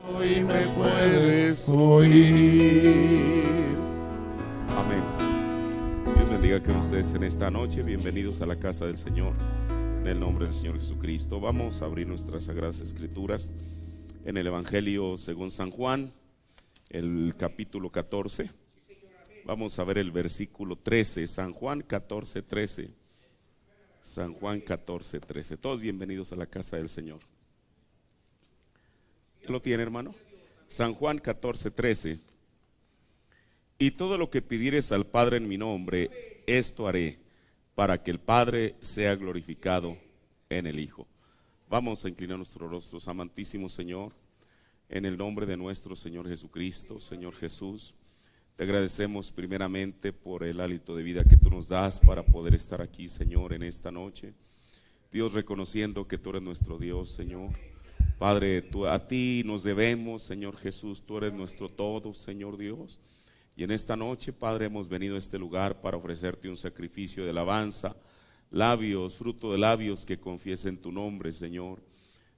Hoy me puedes oír. Amén. Dios bendiga a ustedes en esta noche. Bienvenidos a la casa del Señor. En el nombre del Señor Jesucristo. Vamos a abrir nuestras sagradas escrituras en el Evangelio según San Juan, el capítulo 14. Vamos a ver el versículo 13. San Juan 14, 13. San Juan 14, 13. Todos bienvenidos a la casa del Señor. ¿Lo tiene, hermano? San Juan 14, 13. Y todo lo que pidieres al Padre en mi nombre, esto haré, para que el Padre sea glorificado en el Hijo. Vamos a inclinar nuestros rostros, amantísimo Señor, en el nombre de nuestro Señor Jesucristo. Señor Jesús, te agradecemos primeramente por el hálito de vida que tú nos das para poder estar aquí, Señor, en esta noche. Dios, reconociendo que tú eres nuestro Dios, Señor. Padre, a ti nos debemos, Señor Jesús, tú eres nuestro todo, Señor Dios. Y en esta noche, Padre, hemos venido a este lugar para ofrecerte un sacrificio de alabanza, labios, fruto de labios que confiesen tu nombre, Señor.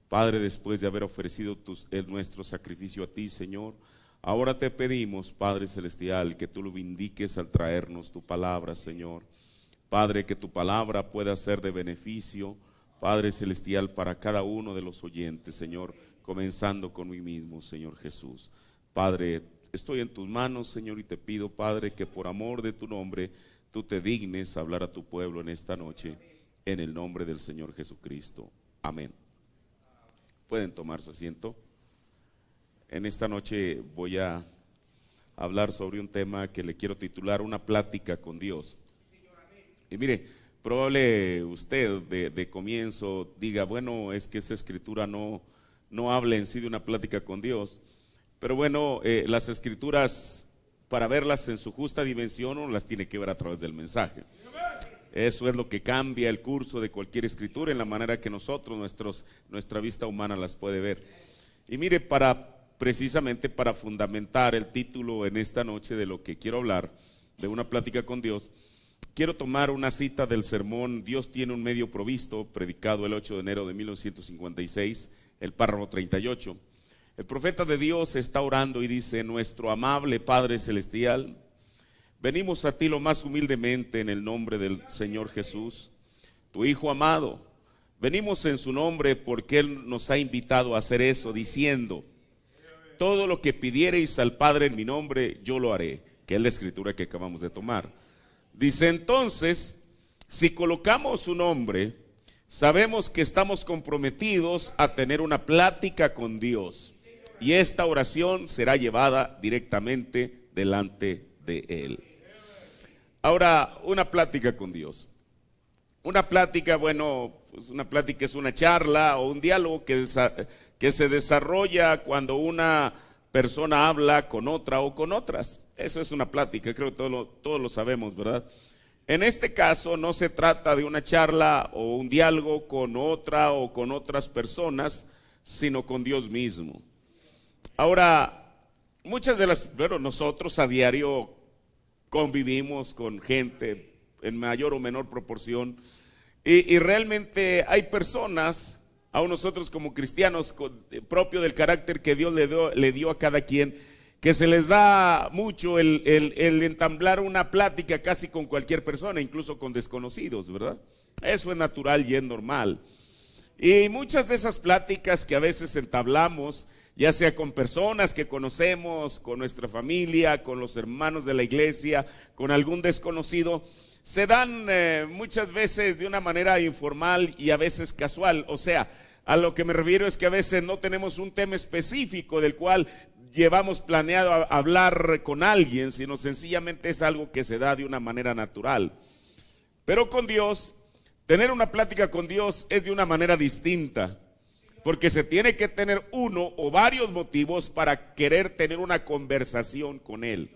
Padre, después de haber ofrecido nuestro sacrificio a ti, Señor, ahora te pedimos, Padre Celestial, que tú lo vindiques al traernos tu palabra, Señor. Padre, que tu palabra pueda ser de beneficio, Padre Celestial, para cada uno de los oyentes, Señor, comenzando con mí mismo, Señor Jesús. Padre, estoy en tus manos, Señor, y te pido, Padre, que por amor de tu nombre, tú te dignes a hablar a tu pueblo en esta noche, en el nombre del Señor Jesucristo. Amén. Pueden tomar su asiento. En esta noche voy a hablar sobre un tema que le quiero titular Una plática con Dios. Y mire, probable usted de comienzo diga, bueno, es que esta escritura no habla en sí de una plática con Dios, pero bueno, las escrituras, para verlas en su justa dimensión, uno las tiene que ver a través del mensaje. Eso es lo que cambia el curso de cualquier escritura en la manera que nosotros, nuestra vista humana las puede ver. Y mire, precisamente para fundamentar el título en esta noche de lo que quiero hablar, de una plática con Dios, quiero tomar una cita del sermón Dios tiene un medio provisto, predicado el 8 de enero de 1956, el párrafo 38. El profeta de Dios está orando y dice: nuestro amable Padre Celestial, venimos a ti lo más humildemente en el nombre del Señor Jesús, tu Hijo amado. Venimos en su nombre porque Él nos ha invitado a hacer eso, diciendo: todo lo que pidiereis al Padre en mi nombre, yo lo haré, que es la escritura que acabamos de tomar. Dice entonces, si colocamos su nombre, sabemos que estamos comprometidos a tener una plática con Dios, y esta oración será llevada directamente delante de Él. Ahora, una plática con Dios. Una plática, bueno, pues una plática es una charla o un diálogo que se desarrolla cuando una persona habla con otra o con otras. Eso es una plática, creo que todos lo sabemos, ¿verdad? En este caso no se trata de una charla o un diálogo con otra o con otras personas, sino con Dios mismo. Ahora, nosotros a diario convivimos con gente en mayor o menor proporción y realmente hay personas, a nosotros como cristianos, propio del carácter que Dios le dio a cada quien, que se les da mucho el entablar una plática casi con cualquier persona, incluso con desconocidos, ¿verdad? Eso es natural y es normal. Y muchas de esas pláticas que a veces entablamos, ya sea con personas que conocemos, con nuestra familia, con los hermanos de la iglesia, con algún desconocido, se dan muchas veces de una manera informal y a veces casual. O sea, a lo que me refiero es que a veces no tenemos un tema específico del cual llevamos planeado hablar con alguien, sino sencillamente es algo que se da de una manera natural. Pero con Dios, tener una plática con Dios es de una manera distinta, porque se tiene que tener uno o varios motivos para querer tener una conversación con Él.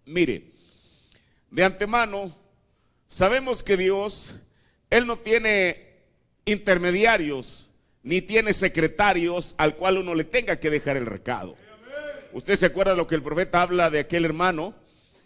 Mire, de antemano sabemos que Dios, Él no tiene intermediarios ni tiene secretarios al cual uno le tenga que dejar el recado. Usted se acuerda de lo que el profeta habla de aquel hermano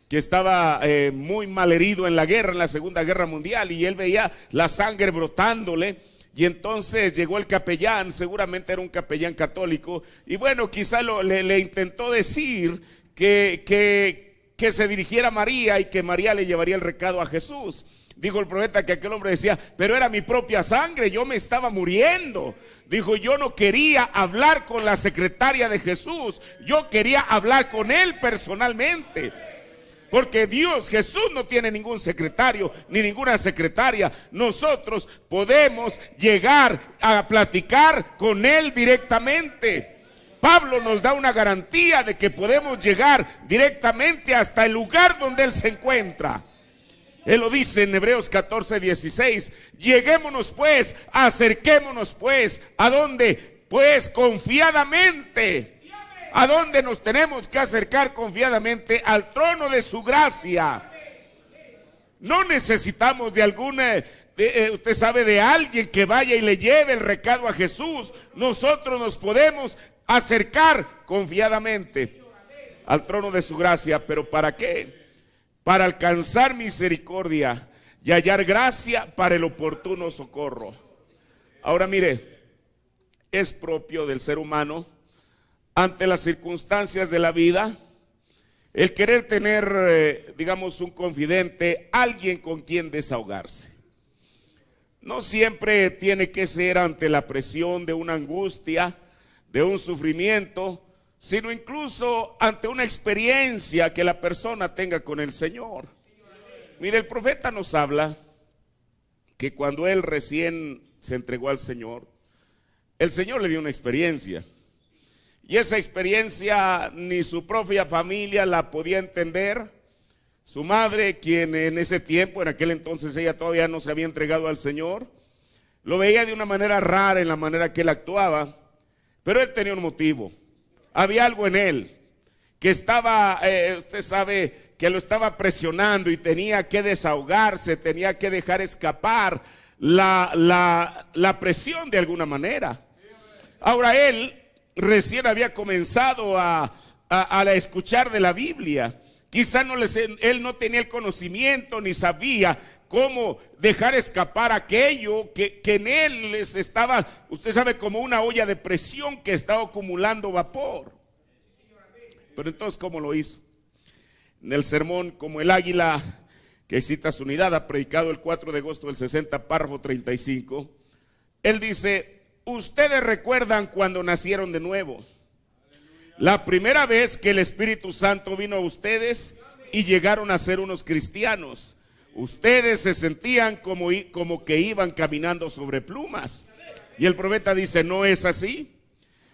que estaba muy mal herido en la guerra, en la Segunda Guerra Mundial, y él veía la sangre brotándole Y entonces llegó el capellán, seguramente era un capellán católico, y bueno, quizá le intentó decir que se dirigiera a María y que María le llevaría el recado a Jesús. Dijo el profeta que aquel hombre decía, pero era mi propia sangre, yo me estaba muriendo. Dijo, yo no quería hablar con la secretaria de Jesús, yo quería hablar con él personalmente. Porque Jesús no tiene ningún secretario ni ninguna secretaria. Nosotros podemos llegar a platicar con él directamente. Pablo nos da una garantía de que podemos llegar directamente hasta el lugar donde él se encuentra. Él lo dice en Hebreos 14:16. Lleguémonos pues, acerquémonos pues. ¿A dónde? Pues confiadamente. ¿A dónde nos tenemos que acercar confiadamente? Al trono de su gracia. No necesitamos de alguna, usted sabe, de alguien que vaya y le lleve el recado a Jesús. Nosotros nos podemos acercar confiadamente al trono de su gracia. ¿Pero para qué? Para alcanzar misericordia y hallar gracia para el oportuno socorro. Ahora mire, es propio del ser humano, ante las circunstancias de la vida, el querer tener, digamos, un confidente, alguien con quien desahogarse. No siempre tiene que ser ante la presión de una angustia, de un sufrimiento, sino incluso ante una experiencia que la persona tenga con el Señor. Mire, el profeta nos habla que cuando él recién se entregó al Señor, el Señor le dio una experiencia. Y esa experiencia ni su propia familia la podía entender. Su madre, quien en ese tiempo, en aquel entonces ella todavía no se había entregado al Señor, lo veía de una manera rara en la manera que él actuaba. Pero él tenía un motivo. Había algo en él que estaba, usted sabe, que lo estaba presionando y tenía que desahogarse, tenía que dejar escapar la presión de alguna manera. Ahora él recién había comenzado a escuchar de la Biblia. Quizá él no tenía el conocimiento ni sabía cómo dejar escapar aquello que en él les estaba, usted sabe, como una olla de presión que estaba acumulando vapor. Pero entonces, ¿cómo lo hizo? En el sermón, como el águila que excita su unidad, ha predicado el 4 de agosto del 60, párrafo 35, él dice: ustedes recuerdan cuando nacieron de nuevo, la primera vez que el Espíritu Santo vino a ustedes y llegaron a ser unos cristianos. Ustedes se sentían como que iban caminando sobre plumas. Y el profeta dice: no es así.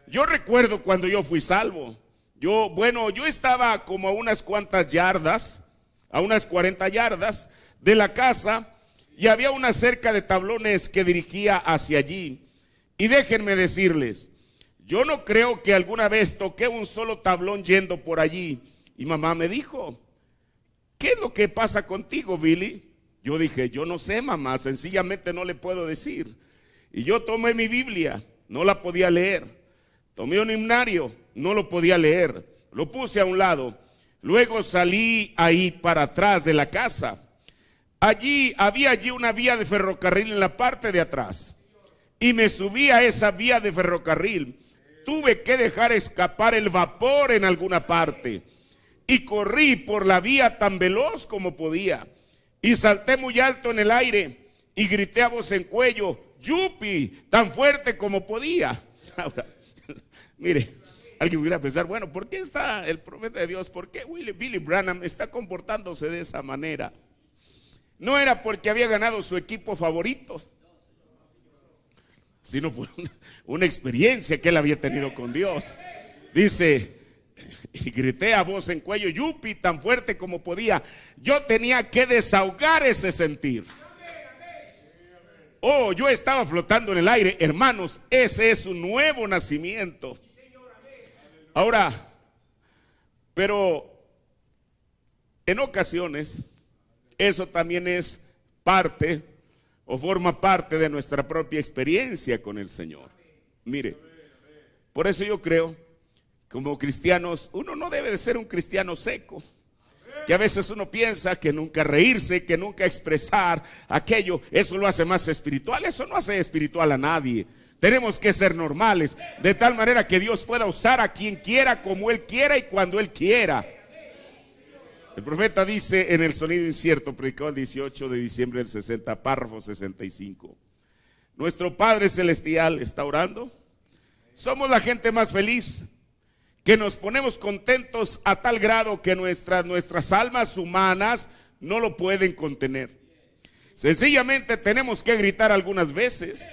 Yo recuerdo cuando yo fui salvo. Yo estaba como a unas cuantas yardas, a unas 40 yardas de la casa, y había una cerca de tablones que dirigía hacia allí. Y déjenme decirles, yo no creo que alguna vez toqué un solo tablón yendo por allí. Y mamá me dijo: ¿qué es lo que pasa contigo, Billy? Yo dije: yo no sé, mamá, sencillamente no le puedo decir. Y yo tomé mi Biblia, no la podía leer. Tomé un himnario, no lo podía leer. Lo puse a un lado. Luego salí ahí para atrás de la casa. Había una vía de ferrocarril en la parte de atrás. Y me subí a esa vía de ferrocarril. Tuve que dejar escapar el vapor en alguna parte. Y corrí por la vía tan veloz como podía. Y salté muy alto en el aire. Y grité a voz en cuello: ¡Yupi! Tan fuerte como podía. Ahora, mire, alguien hubiera pensar: bueno, ¿por qué está el profeta de Dios? ¿Por qué Billy Branham está comportándose de esa manera? No era porque había ganado su equipo favorito, sino por una experiencia que él había tenido con Dios. Dice: y grité a voz en cuello: yupi, tan fuerte como podía. Yo tenía que desahogar ese sentir. Oh, yo estaba flotando en el aire. Hermanos, ese es un nuevo nacimiento. Ahora, pero en ocasiones eso también es parte o forma parte de nuestra propia experiencia con el Señor. Mire, por eso yo creo, como cristianos, uno no debe de ser un cristiano seco, que a veces uno piensa que nunca reírse, que nunca expresar aquello, eso lo hace más espiritual. Eso no hace espiritual a nadie. Tenemos que ser normales, de tal manera que Dios pueda usar a quien quiera, como Él quiera y cuando Él quiera. El profeta dice en el Sonido Incierto, predicado el 18 de diciembre del 60, párrafo 65. Nuestro Padre Celestial está orando. Somos la gente más feliz, que nos ponemos contentos a tal grado que nuestras almas humanas no lo pueden contener. Sencillamente tenemos que gritar algunas veces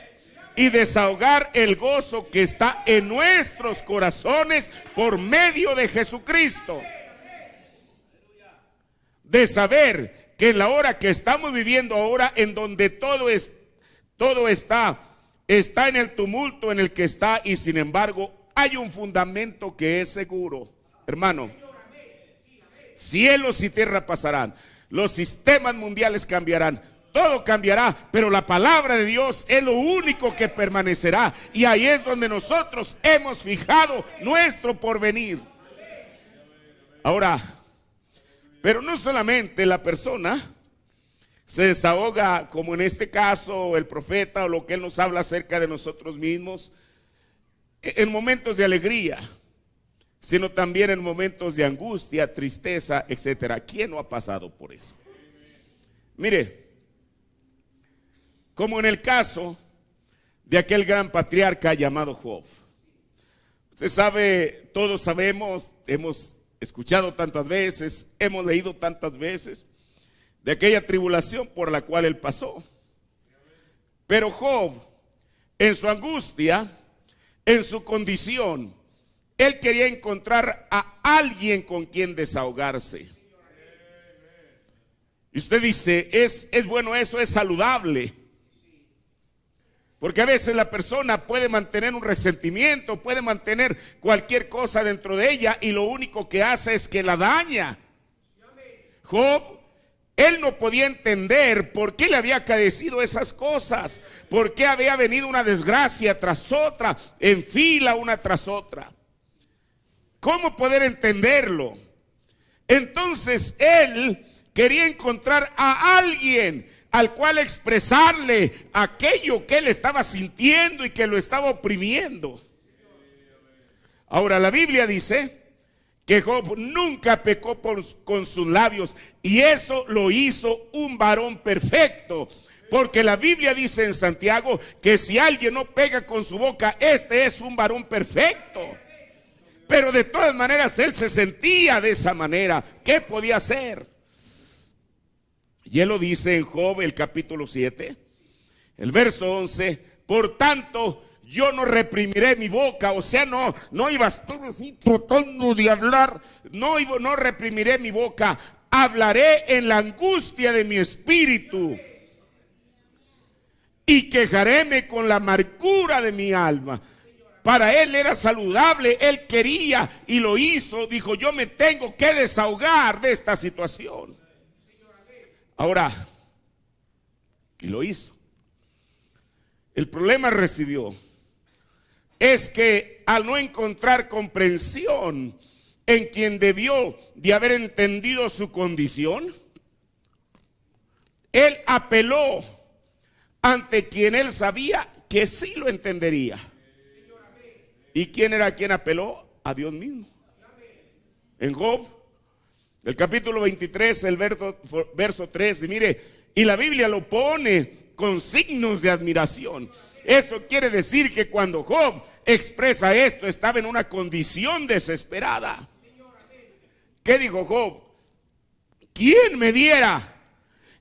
y desahogar el gozo que está en nuestros corazones por medio de Jesucristo. De saber que en la hora que estamos viviendo ahora, en donde todo está en el tumulto en el que está, y sin embargo hay un fundamento que es seguro, hermano. Cielos y tierra pasarán, los sistemas mundiales cambiarán, todo cambiará, pero la palabra de Dios es lo único que permanecerá, y ahí es donde nosotros hemos fijado nuestro porvenir. Ahora, pero no solamente la persona se desahoga, como en este caso el profeta, o lo que él nos habla acerca de nosotros mismos, en momentos de alegría, sino también en momentos de angustia, tristeza, etcétera. ¿Quién no ha pasado por eso? Mire, como en el caso de aquel gran patriarca llamado Job. Usted sabe, todos sabemos, hemos escuchado tantas veces, hemos leído tantas veces de aquella tribulación por la cual él pasó. Pero Job, en su angustia, en su condición, él quería encontrar a alguien con quien desahogarse. Y usted dice, es bueno eso, es saludable. Porque a veces la persona puede mantener un resentimiento, puede mantener cualquier cosa dentro de ella, y lo único que hace es que la daña. Job, él no podía entender por qué le había acaecido esas cosas, por qué había venido una desgracia tras otra, en fila una tras otra. ¿Cómo poder entenderlo? Entonces él quería encontrar a alguien al cual expresarle aquello que él estaba sintiendo y que lo estaba oprimiendo. Ahora, la Biblia dice que Job nunca pecó con sus labios, y eso lo hizo un varón perfecto, porque la Biblia dice en Santiago que si alguien no pega con su boca, este es un varón perfecto. Pero de todas maneras él se sentía de esa manera. ¿Qué podía hacer? Y él lo dice en Job, el capítulo 7, el verso 11. Por tanto, yo no reprimiré mi boca. O sea, no ibas todo así tratando de hablar. No reprimiré mi boca. Hablaré en la angustia de mi espíritu, y quejaréme con la amargura de mi alma. Para él era saludable, él quería y lo hizo. Dijo, yo me tengo que desahogar de esta situación. Ahora, y lo hizo. El problema residió es que al no encontrar comprensión en quien debió de haber entendido su condición, él apeló ante quien él sabía que sí lo entendería. ¿Y quién era quien apeló? A Dios mismo. En Job, el capítulo 23, el verso 3, y mire, y la Biblia lo pone con signos de admiración. Eso quiere decir que cuando Job expresa esto, estaba en una condición desesperada. ¿Qué dijo Job? ¿Quién me diera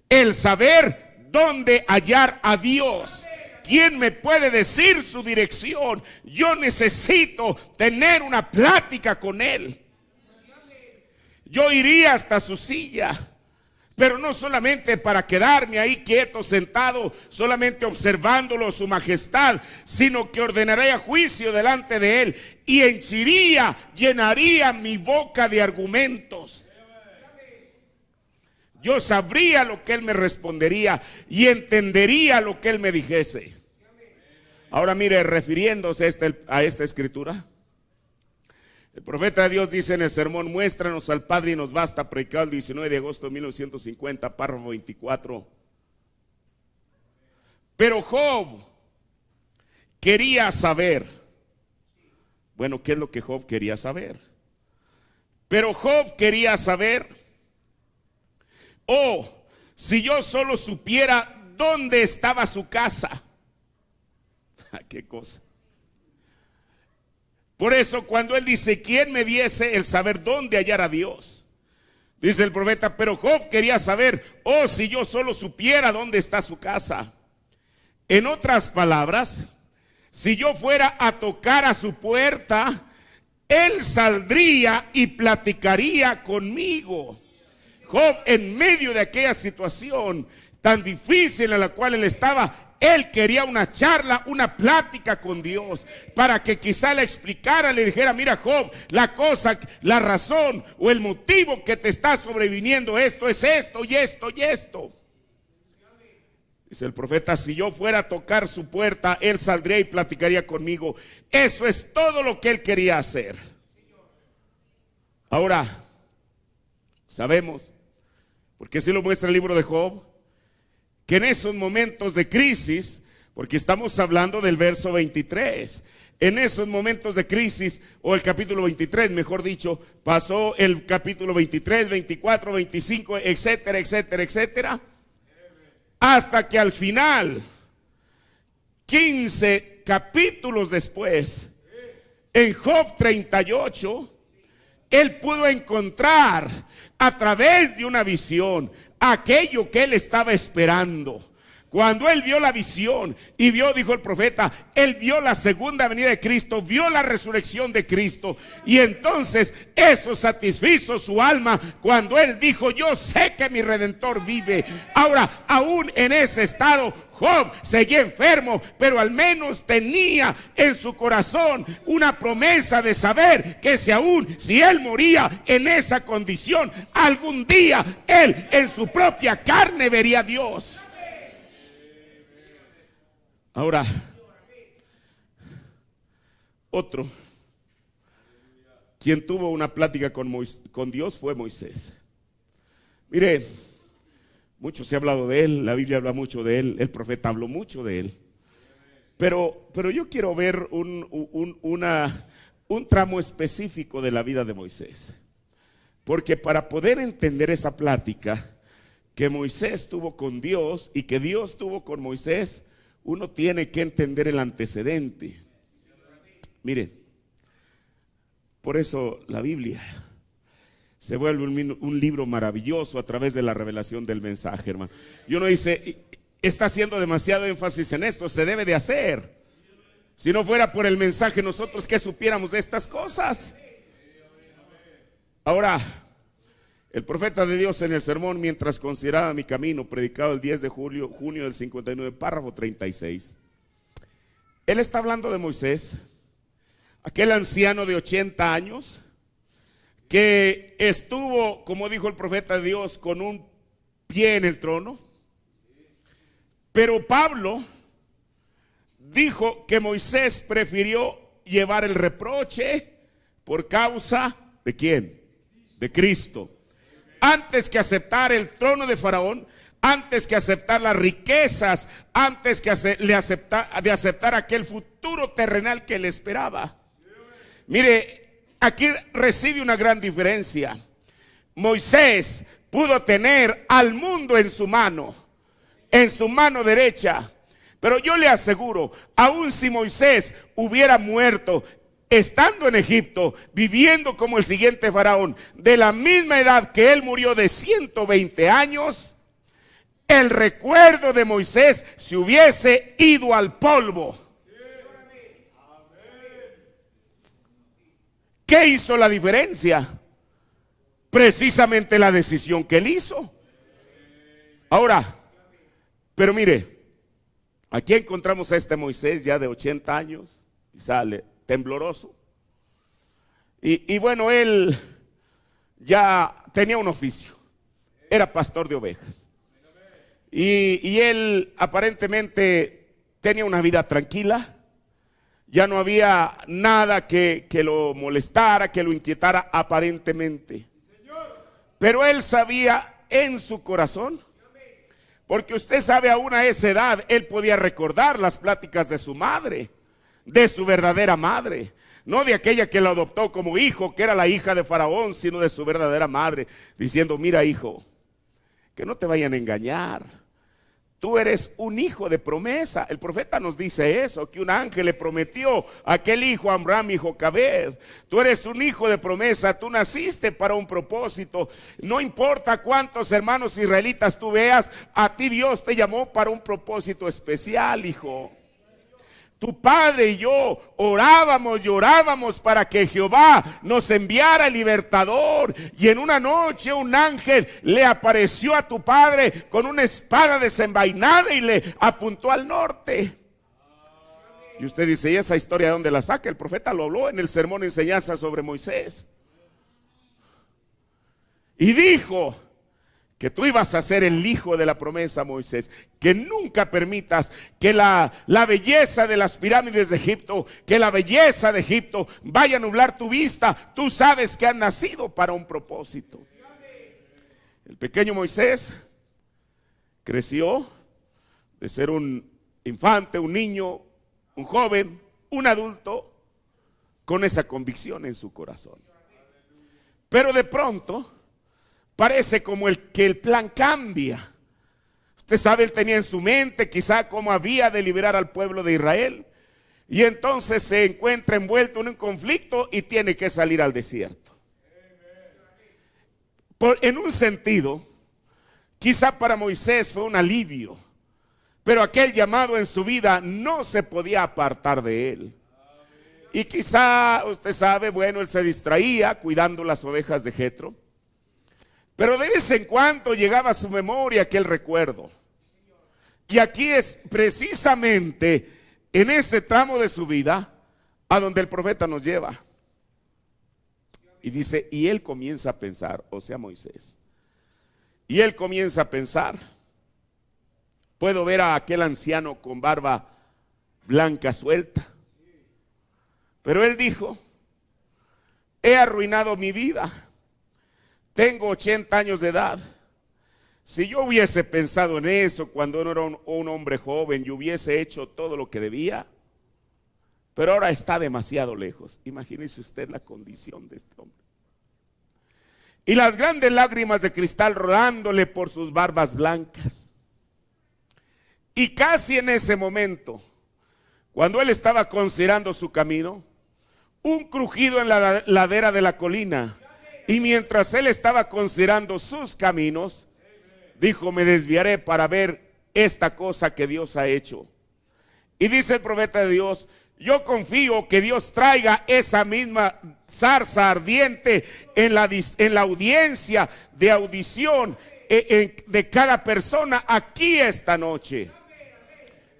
el saber dónde hallar a Dios? ¿Quién me puede decir su dirección? Yo necesito tener una plática con Él. Yo iría hasta su silla, pero no solamente para quedarme ahí quieto, sentado, solamente observándolo su majestad, sino que ordenaría juicio delante de Él y llenaría mi boca de argumentos. Yo sabría lo que Él me respondería y entendería lo que Él me dijese. Ahora mire, refiriéndose a esta escritura, El profeta de Dios dice en el sermón: muéstranos al Padre y nos basta, predicado el 19 de agosto de 1950, párrafo 24. Pero Job quería saber. Bueno, ¿qué es lo que Job quería saber? Pero Job quería saber: oh, si yo solo supiera dónde estaba su casa. ¿Qué cosa? Por eso cuando él dice: ¿quién me diese el saber dónde hallar a Dios? Dice el profeta: pero Job quería saber: oh, si yo solo supiera dónde está su casa. En otras palabras, si yo fuera a tocar a su puerta, él saldría y platicaría conmigo. Job, en medio de aquella situación tan difícil en la cual él estaba, él quería una charla, una plática con Dios, para que quizá le explicara, le dijera: mira, Job, la cosa, la razón o el motivo que te está sobreviniendo esto es esto y esto y esto. Dice el profeta: si yo fuera a tocar su puerta, él saldría y platicaría conmigo. Eso es todo lo que él quería hacer. Ahora, sabemos, porque así lo muestra el libro de Job, que en esos momentos de crisis, porque estamos hablando del verso 23, en esos momentos de crisis, o el capítulo 23, mejor dicho, pasó el capítulo 23, 24, 25, etcétera, etcétera, etcétera, hasta que al final, 15 capítulos después, en Job 38, él pudo encontrar a través de una visión aquello que él estaba esperando. Cuando él vio la visión y vio, dijo el profeta, él vio la segunda venida de Cristo, vio la resurrección de Cristo, y entonces eso satisfizo su alma cuando él dijo: yo sé que mi Redentor vive. Ahora, aún en ese estado, Job seguía enfermo, pero al menos tenía en su corazón una promesa de saber que si él moría en esa condición, algún día él en su propia carne vería a Dios. Ahora, otro quien tuvo una plática con Dios fue Moisés. Mire, mucho se ha hablado de él, la Biblia habla mucho de él, el profeta habló mucho de él. Pero yo quiero ver un tramo específico de la vida de Moisés. Porque para poder entender esa plática que Moisés tuvo con Dios y que Dios tuvo con Moisés, uno tiene que entender el antecedente. Mire, por eso la Biblia se vuelve un libro maravilloso a través de la revelación del mensaje, hermano. Y uno dice: está haciendo demasiado énfasis en esto, se debe de hacer. Si no fuera por el mensaje, nosotros ¿qué supiéramos de estas cosas? Ahora, el profeta de Dios en el sermón, mientras consideraba mi camino, predicado el 10 de junio del 59, párrafo 36, él está hablando de Moisés, aquel anciano de 80 años que estuvo, como dijo el profeta de Dios, con un pie en el trono. Pero Pablo dijo que Moisés prefirió llevar el reproche por causa ¿de quién? De Cristo. Antes que aceptar el trono de Faraón, antes que aceptar las riquezas, antes que de aceptar aquel futuro terrenal que le esperaba. Mire, aquí reside una gran diferencia. Moisés pudo tener al mundo en su mano derecha. Pero yo le aseguro, aun si Moisés hubiera muerto estando en Egipto, viviendo como el siguiente faraón, de la misma edad que él murió, de 120 años, el recuerdo de Moisés se hubiese ido al polvo. ¿Qué hizo la diferencia? Precisamente la decisión que él hizo. Ahora, pero mire, aquí encontramos a este Moisés ya de 80 años, y sale tembloroso. Y bueno, él ya tenía un oficio, era pastor de ovejas. Y él aparentemente tenía una vida tranquila, Ya no había nada que lo molestara, que lo inquietara aparentemente. Pero él sabía en su corazón, porque usted sabe, aún a esa edad, él podía recordar las pláticas de su madre, de su verdadera madre. No de aquella que lo adoptó como hijo, que era la hija de Faraón, sino de su verdadera madre, diciendo: mira, hijo, que no te vayan a engañar. Tú eres un hijo de promesa. El profeta nos dice eso, que un ángel le prometió a aquel hijo, a Amram y Jocabed: tú eres un hijo de promesa, tú naciste para un propósito. No importa cuántos hermanos israelitas tú veas, a ti Dios te llamó para un propósito especial, hijo. Tu padre y yo orábamos y orábamos para que Jehová nos enviara el libertador. Y en una noche un ángel le apareció a tu padre con una espada desenvainada y le apuntó al norte. Y usted dice: ¿y esa historia de dónde la saca? El profeta lo habló en el sermón enseñanza sobre Moisés. Y dijo que tú ibas a ser el hijo de la promesa, Moisés. Que nunca permitas que la belleza de las pirámides de Egipto, que la belleza de Egipto vaya a nublar tu vista. Tú sabes que has nacido para un propósito. El pequeño Moisés creció de ser un infante, un niño, un joven, un adulto, con esa convicción en su corazón. Pero de pronto parece como que el plan cambia. Usted sabe, él tenía en su mente quizá cómo había de liberar al pueblo de Israel. Y entonces se encuentra envuelto en un conflicto y tiene que salir al desierto. En un sentido, quizá para Moisés fue un alivio, pero aquel llamado en su vida no se podía apartar de él. Y quizá, usted sabe, bueno, él se distraía cuidando las ovejas de Jetro. Pero de vez en cuando llegaba a su memoria aquel recuerdo. Y aquí es precisamente en ese tramo de su vida a donde el profeta nos lleva. Y dice: y él comienza a pensar, o sea, Moisés. Y él comienza a pensar: puedo ver a aquel anciano con barba blanca suelta. Pero él dijo: he arruinado mi vida. Tengo 80 años de edad. Si yo hubiese pensado en eso cuando no era un hombre joven, yo hubiese hecho todo lo que debía. Pero ahora está demasiado lejos. Imagínese usted la condición de este hombre. Y las grandes lágrimas de cristal rodándole por sus barbas blancas. Y casi en ese momento, cuando él estaba considerando su camino, un crujido en la ladera de la colina. Y mientras él estaba considerando sus caminos, dijo: me desviaré para ver esta cosa que Dios ha hecho. Y dice el profeta de Dios: yo confío que Dios traiga esa misma zarza ardiente en la audiencia de audición de cada persona aquí esta noche.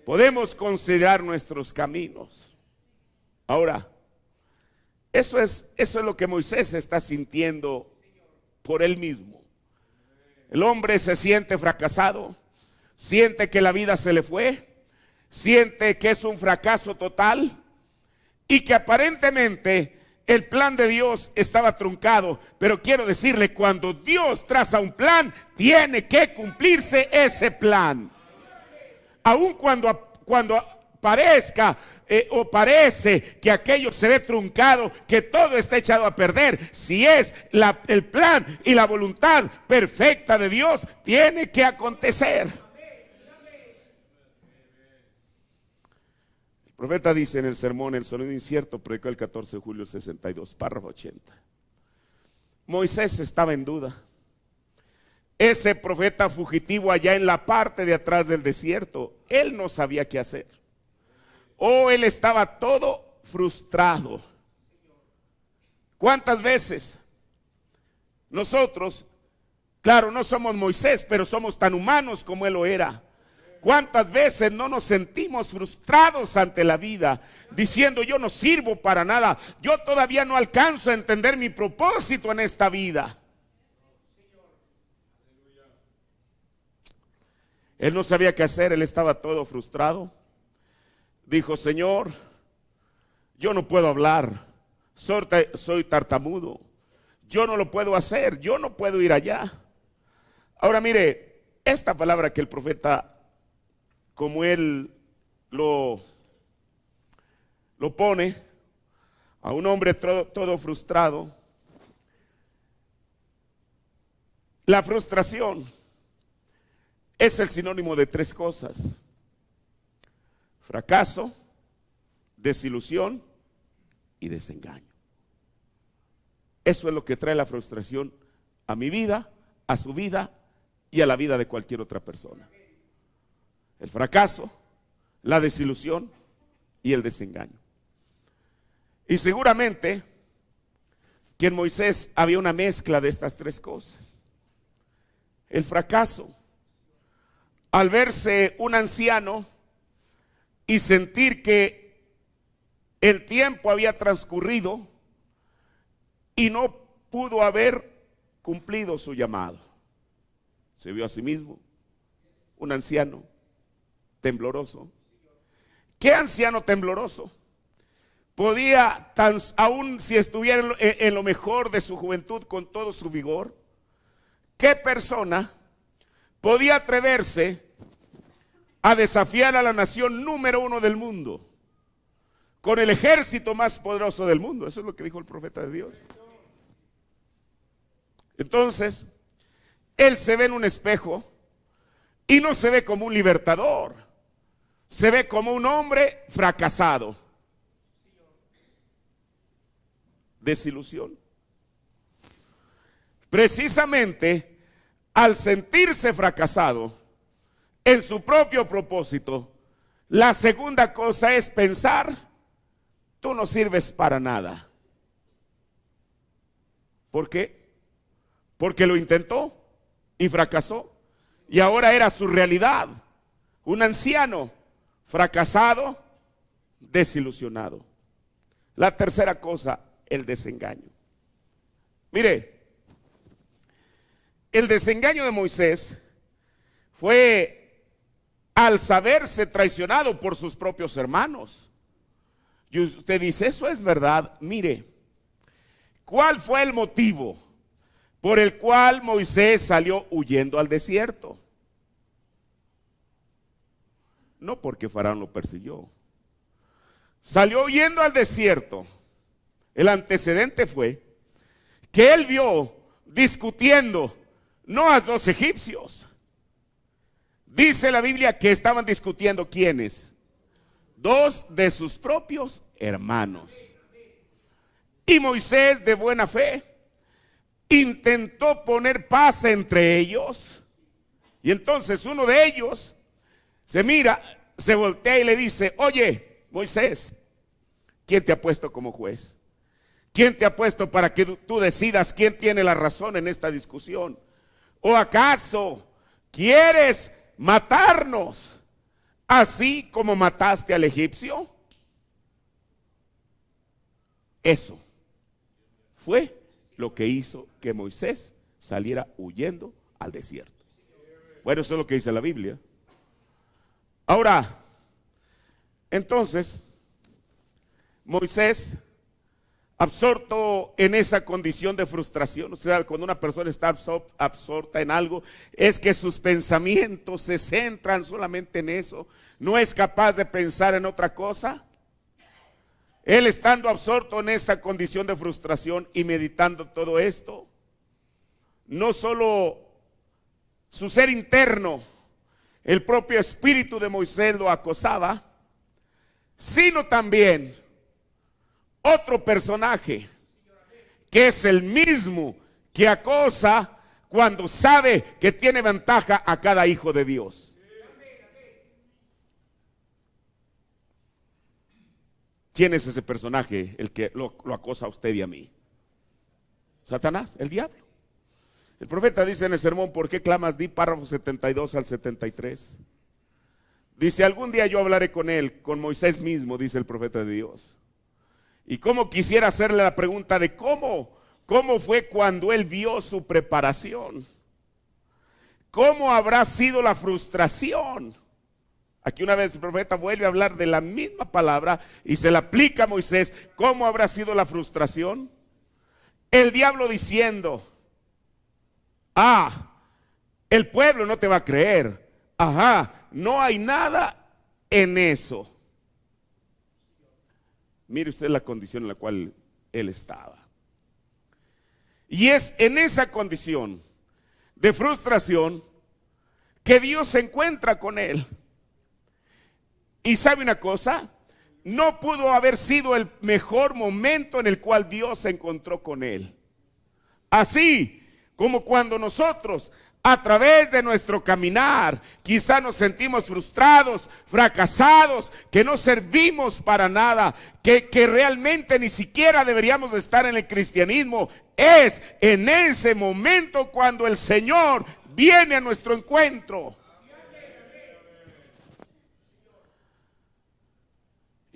Podemos considerar nuestros caminos. Ahora, eso es lo que Moisés está sintiendo por él mismo. El hombre se siente fracasado, siente que la vida se le fue, siente que es un fracaso total y que aparentemente el plan de Dios estaba truncado. Pero quiero decirle, cuando Dios traza un plan, tiene que cumplirse ese plan. Aun cuando parezca o parece que aquello se ve truncado, que todo está echado a perder, si es el plan y la voluntad perfecta de Dios, tiene que acontecer. El profeta dice en el sermón El Sonido Incierto, predicó el 14 de julio del 62, párrafo 80. Moisés estaba en duda. Ese profeta fugitivo allá en la parte de atrás del desierto, él no sabía qué hacer. Él estaba todo frustrado. ¿Cuántas veces nosotros, claro, no somos Moisés, pero somos tan humanos como él lo era? ¿Cuántas veces no nos sentimos frustrados ante la vida, diciendo: yo no sirvo para nada, yo todavía no alcanzo a entender mi propósito en esta vida? Él no sabía qué hacer, él estaba todo frustrado. Dijo: Señor, yo no puedo hablar, soy tartamudo, yo no lo puedo hacer, yo no puedo ir allá. Ahora mire, esta palabra que el profeta, como él lo pone a un hombre todo frustrado, la frustración es el sinónimo de tres cosas: fracaso, desilusión y desengaño. Eso es lo que trae la frustración a mi vida, a su vida y a la vida de cualquier otra persona. El fracaso, la desilusión y el desengaño. Y seguramente que en Moisés había una mezcla de estas tres cosas. El fracaso, al verse un anciano y sentir que el tiempo había transcurrido y no pudo haber cumplido su llamado. Se vio a sí mismo un anciano tembloroso. ¿Qué anciano tembloroso? Podía, aun si estuviera en lo mejor de su juventud con todo su vigor, ¿qué persona podía atreverse a desafiar a la nación número uno del mundo, con el ejército más poderoso del mundo? Eso es lo que dijo el profeta de Dios. Entonces, él se ve en un espejo y no se ve como un libertador, se ve como un hombre fracasado. Desilusión. Precisamente al sentirse fracasado en su propio propósito, la segunda cosa es pensar: tú no sirves para nada. ¿Por qué? Porque lo intentó y fracasó, y ahora era su realidad. Un anciano fracasado, desilusionado. La tercera cosa, el desengaño. Mire, el desengaño de Moisés fue al saberse traicionado por sus propios hermanos. Y usted dice, ¿eso es verdad? Mire, ¿cuál fue el motivo por el cual Moisés salió huyendo al desierto? No porque Faraón lo persiguió. Salió huyendo al desierto. El antecedente fue que él vio discutiendo no a los egipcios. Dice la Biblia que estaban discutiendo ¿quiénes? Dos de sus propios hermanos. Y Moisés, de buena fe, intentó poner paz entre ellos. Y entonces uno de ellos se mira, se voltea y le dice: oye, Moisés, ¿quién te ha puesto como juez? ¿Quién te ha puesto para que tú decidas quién tiene la razón en esta discusión? ¿O acaso quieres matarnos así como mataste al egipcio? Eso fue lo que hizo que Moisés saliera huyendo al desierto. Bueno, eso es lo que dice la Biblia. Ahora, entonces, Moisés, absorto en esa condición de frustración, o sea, cuando una persona está absorta en algo, es que sus pensamientos se centran solamente en eso, no es capaz de pensar en otra cosa. Él, estando absorto en esa condición de frustración y meditando todo esto, no solo su ser interno, el propio espíritu de Moisés lo acosaba, sino también otro personaje que es el mismo que acosa cuando sabe que tiene ventaja a cada hijo de Dios. ¿Quién es ese personaje, el que lo acosa a usted y a mí? Satanás, el diablo. El profeta dice en el sermón ¿por qué clamas? Di párrafo 72 al 73. Dice: algún día yo hablaré con él, con Moisés mismo, dice el profeta de Dios. Y cómo quisiera hacerle la pregunta de cómo fue cuando él vio su preparación. ¿Cómo habrá sido la frustración Aquí una vez el profeta vuelve a hablar de la misma palabra y se la aplica a Moisés. ¿Cómo habrá sido la frustración? El diablo diciendo: el pueblo no te va a creer. No hay nada en eso. Mire usted la condición en la cual él estaba. Y es en esa condición de frustración que Dios se encuentra con él. Y sabe una cosa, no pudo haber sido el mejor momento en el cual Dios se encontró con él. Así como cuando nosotros, a través de nuestro caminar, quizá nos sentimos frustrados, fracasados, que no servimos para nada, que realmente ni siquiera deberíamos estar en el cristianismo. Es en ese momento cuando el Señor viene a nuestro encuentro.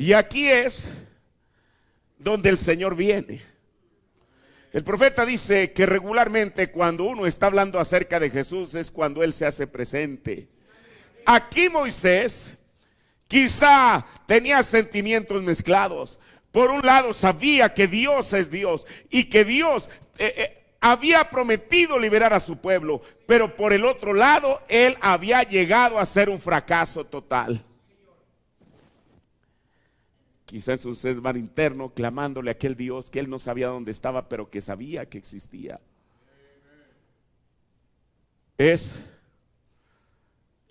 Y aquí es donde el Señor viene. El profeta dice que regularmente cuando uno está hablando acerca de Jesús es cuando Él se hace presente. Aquí Moisés quizá tenía sentimientos mezclados. Por un lado sabía que Dios es Dios y que Dios había prometido liberar a su pueblo, pero por el otro lado él había llegado a ser un fracaso total. Quizás un ser mar interno clamándole a aquel Dios que él no sabía dónde estaba, pero que sabía que existía. Es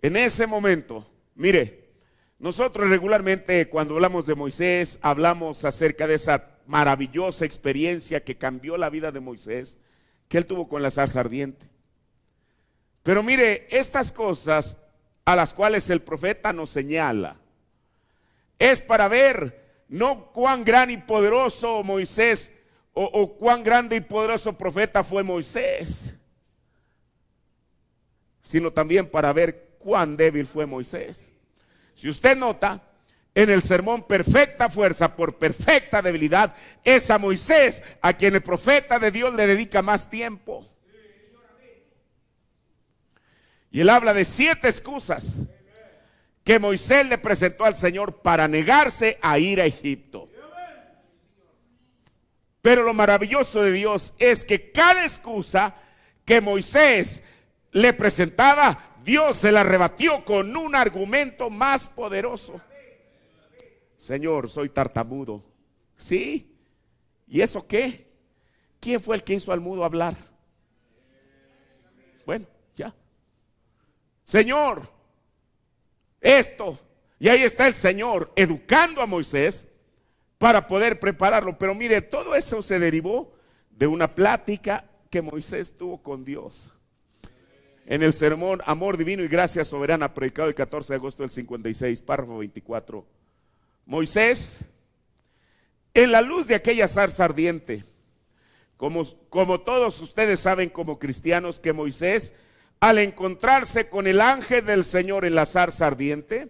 en ese momento, mire, nosotros regularmente cuando hablamos de Moisés, hablamos acerca de esa maravillosa experiencia que cambió la vida de Moisés, que él tuvo con la zarza ardiente. Pero mire, estas cosas a las cuales el profeta nos señala, es para ver no cuán gran y poderoso Moisés o cuán grande y poderoso profeta fue Moisés, sino también para ver cuán débil fue Moisés. Si usted nota, en el sermón perfecta fuerza por perfecta debilidad, es a Moisés a quien el profeta de Dios le dedica más tiempo. Y él habla de 7 excusas que Moisés le presentó al Señor para negarse a ir a Egipto. Pero lo maravilloso de Dios es que cada excusa que Moisés le presentaba, Dios se la rebatió con un argumento más poderoso. Señor, soy tartamudo. ¿Sí? ¿Y eso qué? ¿Quién fue el que hizo al mudo hablar? Bueno, ya. Señor, esto. Y ahí está el Señor educando a Moisés para poder prepararlo. Pero mire, todo eso se derivó de una plática que Moisés tuvo con Dios. En el sermón Amor Divino y Gracia Soberana, predicado el 14 de agosto del 56, párrafo 24. Moisés, en la luz de aquella zarza ardiente, como todos ustedes saben como cristianos, que Moisés, al encontrarse con el ángel del Señor en la zarza ardiente,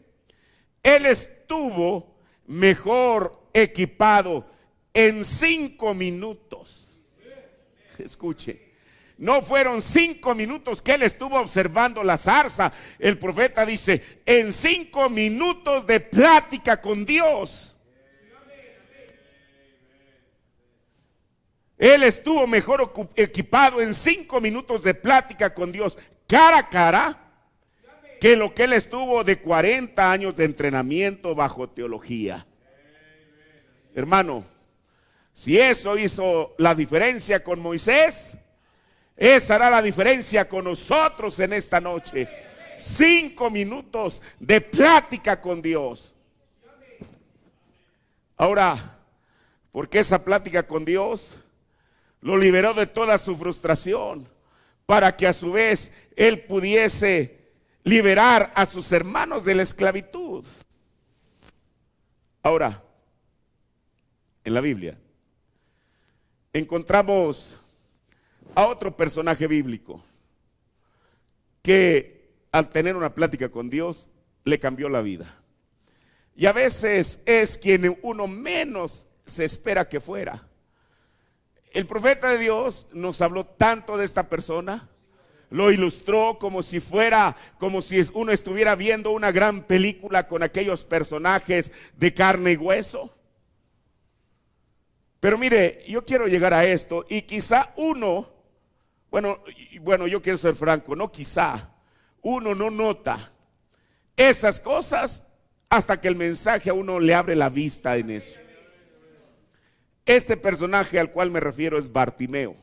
él estuvo mejor equipado en 5 minutos. Escuche. No fueron 5 minutos que él estuvo observando la zarza. El profeta dice, en 5 minutos de plática con Dios. Él estuvo mejor equipado en 5 minutos de plática con Dios, cara a cara, que lo que él estuvo de 40 años de entrenamiento bajo teología. Hermano, si eso hizo la diferencia con Moisés, esa hará la diferencia con nosotros en esta noche. 5 minutos de plática con Dios. Ahora, porque esa plática con Dios lo liberó de toda su frustración, para que a su vez él pudiese liberar a sus hermanos de la esclavitud. Ahora, en la Biblia encontramos a otro personaje bíblico que al tener una plática con Dios le cambió la vida. Y a veces es quien uno menos se espera que fuera. El profeta de Dios nos habló tanto de esta persona lo ilustró como si fuera, como si uno estuviera viendo una gran película con aquellos personajes de carne y hueso. Pero mire, yo quiero llegar a esto y quizá uno, bueno, yo quiero ser franco, no quizá, uno no nota esas cosas hasta que el mensaje a uno le abre la vista en eso. Este personaje al cual me refiero es Bartimeo.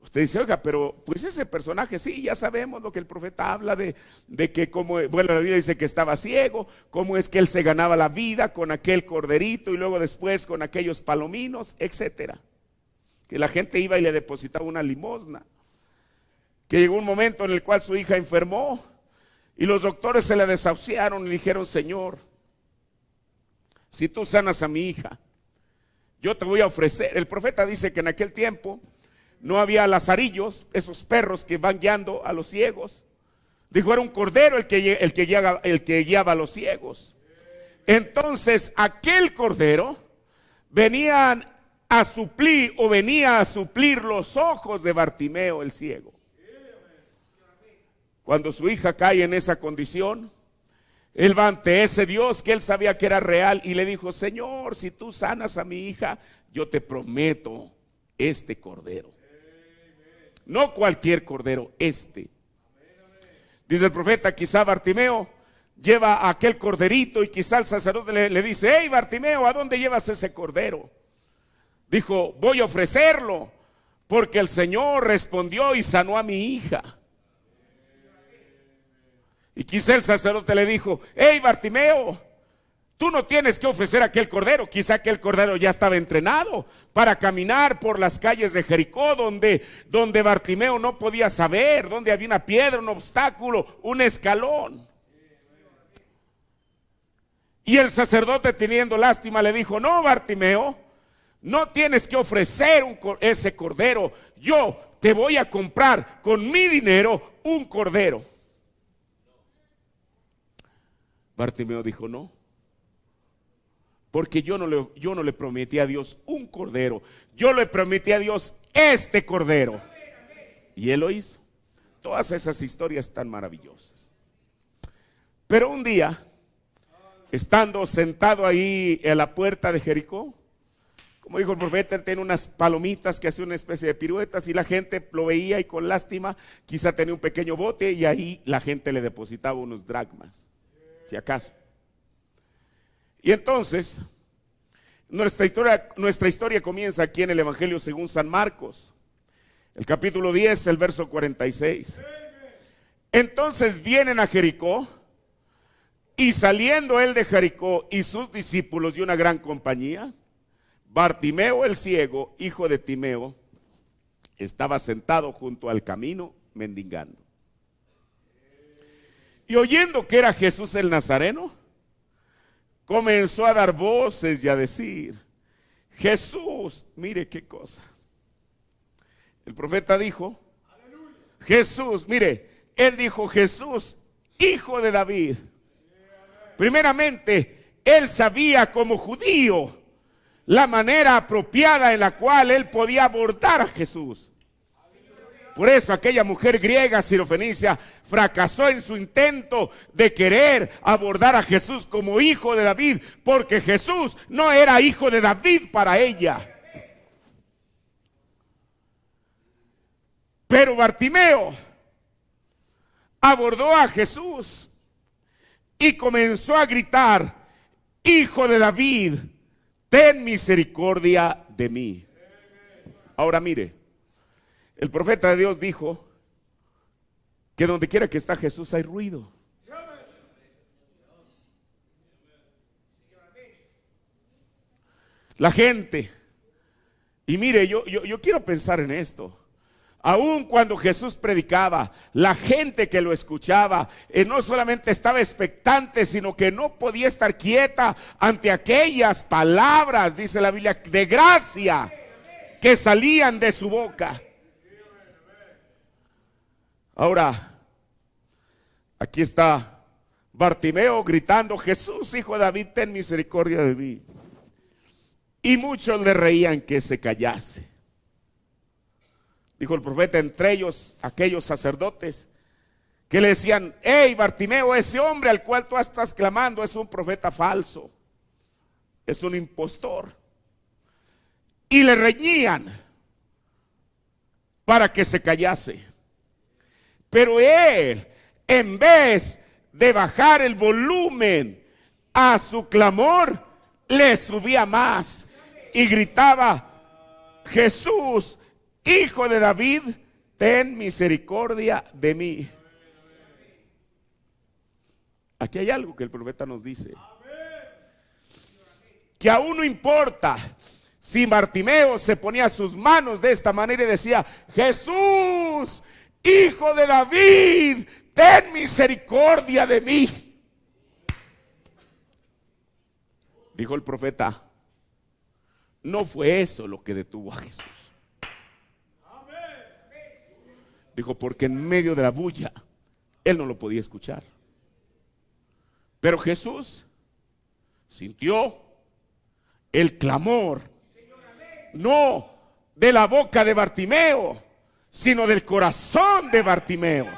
Usted dice, oiga, pero pues ese personaje, sí, ya sabemos lo que el profeta habla de que como, bueno, la Biblia dice que estaba ciego, cómo es que él se ganaba la vida con aquel corderito y luego después con aquellos palominos, etcétera. Que la gente iba y le depositaba una limosna. Que llegó un momento en el cual su hija enfermó y los doctores se le desahuciaron y dijeron, Señor, si tú sanas a mi hija, yo te voy a ofrecer. El profeta dice que en aquel tiempo no había lazarillos, esos perros que van guiando a los ciegos. Dijo, era un cordero el que guiaba a los ciegos. Entonces aquel cordero venía a suplir los ojos de Bartimeo el ciego. Cuando su hija cae en esa condición, él va ante ese Dios que él sabía que era real y le dijo, Señor, si tú sanas a mi hija, yo te prometo este cordero. No cualquier cordero, este. Dice el profeta, quizá Bartimeo lleva a aquel corderito y quizá el sacerdote le dice, hey Bartimeo, ¿a dónde llevas ese cordero? Dijo, voy a ofrecerlo porque el Señor respondió y sanó a mi hija. Y quizá el sacerdote le dijo, hey Bartimeo, tú no tienes que ofrecer aquel cordero. Quizá aquel cordero ya estaba entrenado para caminar por las calles de Jericó, donde Bartimeo no podía saber, donde había una piedra, un obstáculo, un escalón. Y el sacerdote, teniendo lástima, le dijo, no Bartimeo, no tienes que ofrecer ese cordero. Yo te voy a comprar con mi dinero un cordero. Bartimeo dijo, no. Porque yo no le prometí a Dios un cordero, yo le prometí a Dios este cordero. Y él lo hizo. Todas esas historias tan maravillosas. Pero un día, estando sentado ahí en la puerta de Jericó, como dijo el profeta, él tenía unas palomitas que hacían una especie de piruetas y la gente lo veía y con lástima, quizá tenía un pequeño bote y ahí la gente le depositaba unos dracmas, si acaso. Y entonces, nuestra historia comienza aquí en el Evangelio según San Marcos, el capítulo 10, el verso 46. Entonces vienen a Jericó, y saliendo él de Jericó y sus discípulos y una gran compañía, Bartimeo el ciego, hijo de Timeo, estaba sentado junto al camino mendigando. Y oyendo que era Jesús el Nazareno, comenzó a dar voces y a decir, Jesús, mire qué cosa. El profeta dijo, Jesús, mire, él dijo, Jesús, hijo de David. Primeramente, él sabía como judío la manera apropiada en la cual él podía abordar a Jesús. Por eso aquella mujer griega sirofenicia fracasó en su intento de querer abordar a Jesús como hijo de David, porque Jesús no era hijo de David para ella. Pero Bartimeo abordó a Jesús y comenzó a gritar, hijo de David, ten misericordia de mí. Ahora mire, el profeta de Dios dijo que donde quiera que está Jesús hay ruido. La gente, y mire, yo quiero pensar en esto. Aun cuando Jesús predicaba, la gente que lo escuchaba no solamente estaba expectante, sino que no podía estar quieta ante aquellas palabras, dice la Biblia, de gracia que salían de su boca. Ahora, aquí está Bartimeo gritando, Jesús, hijo de David, ten misericordia de mí. Y muchos le reían que se callase. dijo el profeta, entre ellos aquellos sacerdotes que le decían: hey Bartimeo, ese hombre al cual tú estás clamando es un profeta falso, es un impostor. Y le reñían para que se callase. Pero él, en vez de bajar el volumen a su clamor, le subía más y gritaba: Jesús, Hijo de David, ten misericordia de mí. Aquí hay algo que el profeta nos dice, que aún no importa si Bartimeo se ponía sus manos de esta manera y decía: Jesús, Hijo de David, ten misericordia de mí. Dijo el profeta: no fue eso lo que detuvo a Jesús. Dijo, porque en medio de la bulla él no lo podía escuchar. Pero Jesús sintió el clamor, no de la boca de Bartimeo, sino del corazón de Bartimeo.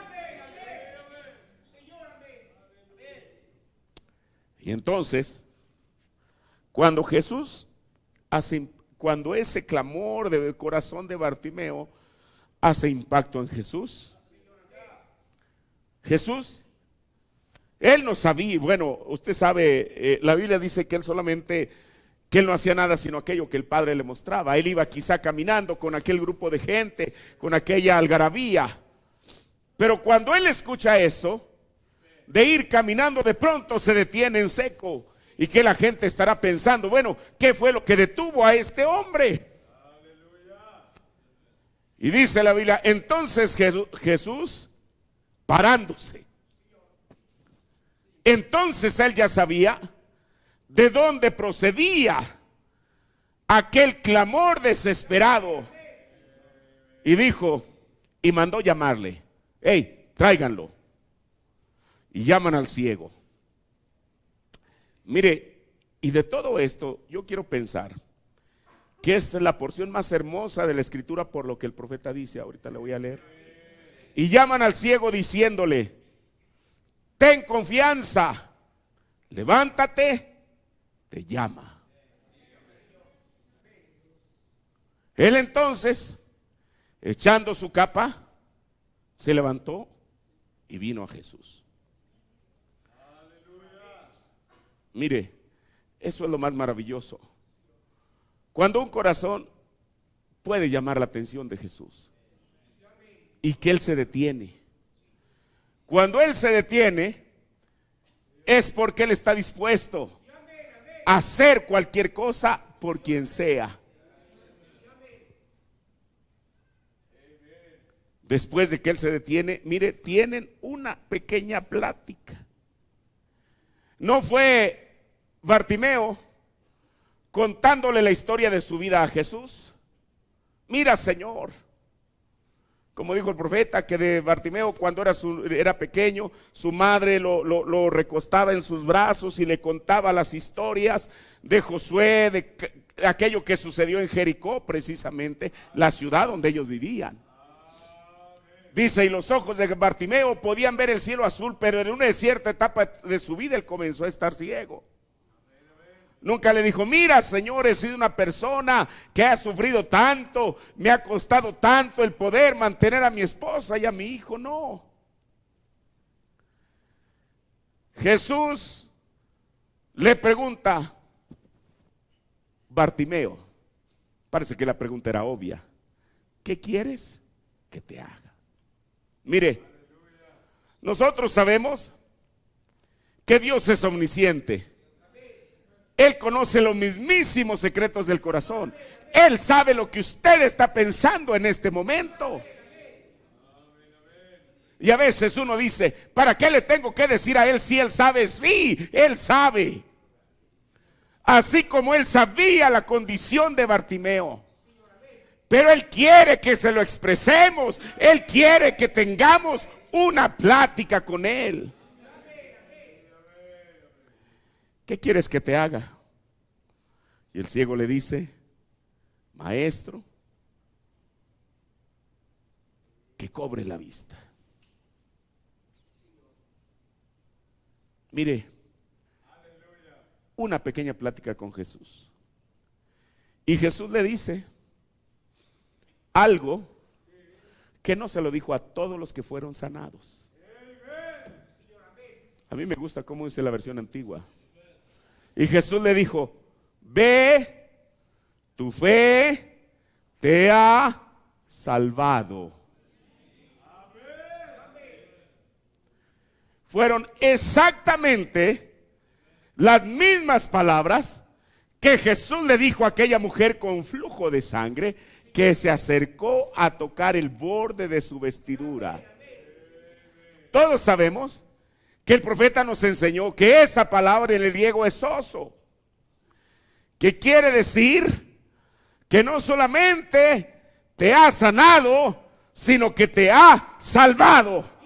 Y entonces, cuando cuando ese clamor del corazón de Bartimeo hace impacto en Jesús, él no sabía. Bueno, usted sabe, la Biblia dice que él no hacía nada sino aquello que el Padre le mostraba. Él iba quizá caminando con aquel grupo de gente, con aquella algarabía. Pero cuando él escucha eso, de ir caminando, de pronto se detiene en seco. Y que la gente estará pensando: bueno, ¿qué fue lo que detuvo a este hombre? Y dice la Biblia, entonces Jesús, parándose, entonces él ya sabía de dónde procedía aquel clamor desesperado. Y dijo, y mandó llamarle: hey, tráiganlo. Y llaman al ciego. Mire, y de todo esto yo quiero pensar que esta es la porción más hermosa de la escritura, por lo que el profeta dice. Ahorita le voy a leer. Y llaman al ciego diciéndole: ten confianza, levántate, te llama. Él entonces, echando su capa, se levantó y vino a Jesús. Mire, eso es lo más maravilloso. Cuando un corazón puede llamar la atención de Jesús y que Él se detiene. Cuando Él se detiene es porque Él está dispuesto a hacer cualquier cosa por quien sea. Después de que Él se detiene, mire, tienen una pequeña plática. No fue Bartimeo contándole la historia de su vida a Jesús. Mira, Señor, como dijo el profeta, que de Bartimeo cuando era pequeño, su madre lo recostaba en sus brazos y le contaba las historias de Josué, de aquello que sucedió en Jericó, precisamente la ciudad donde ellos vivían. Dice, y los ojos de Bartimeo podían ver el cielo azul, pero en una cierta etapa de su vida él comenzó a estar ciego. Nunca le dijo: mira, Señor, he sido una persona que ha sufrido tanto, me ha costado tanto el poder mantener a mi esposa y a mi hijo. No. Jesús le pregunta: Bartimeo, parece que la pregunta era obvia, ¿qué quieres que te haga? Mire, nosotros sabemos que Dios es omnisciente. Él conoce los mismísimos secretos del corazón. Él sabe lo que usted está pensando en este momento. Y a veces uno dice: ¿para qué le tengo que decir a Él si Él sabe? Sí, Él sabe. Así como Él sabía la condición de Bartimeo. Pero Él quiere que se lo expresemos. Él quiere que tengamos una plática con Él. ¿Qué quieres que te haga? Y el ciego le dice: maestro, que cobre la vista. Mire, una pequeña plática con Jesús. Y Jesús le dice algo que no se lo dijo a todos los que fueron sanados. A mí me gusta cómo dice la versión antigua. Y Jesús le dijo: ve, tu fe te ha salvado. Fueron exactamente las mismas palabras que Jesús le dijo a aquella mujer con flujo de sangre que se acercó a tocar el borde de su vestidura. Todos sabemos que el profeta nos enseñó que esa palabra en el griego es oso, que quiere decir que no solamente te ha sanado, sino que te ha salvado.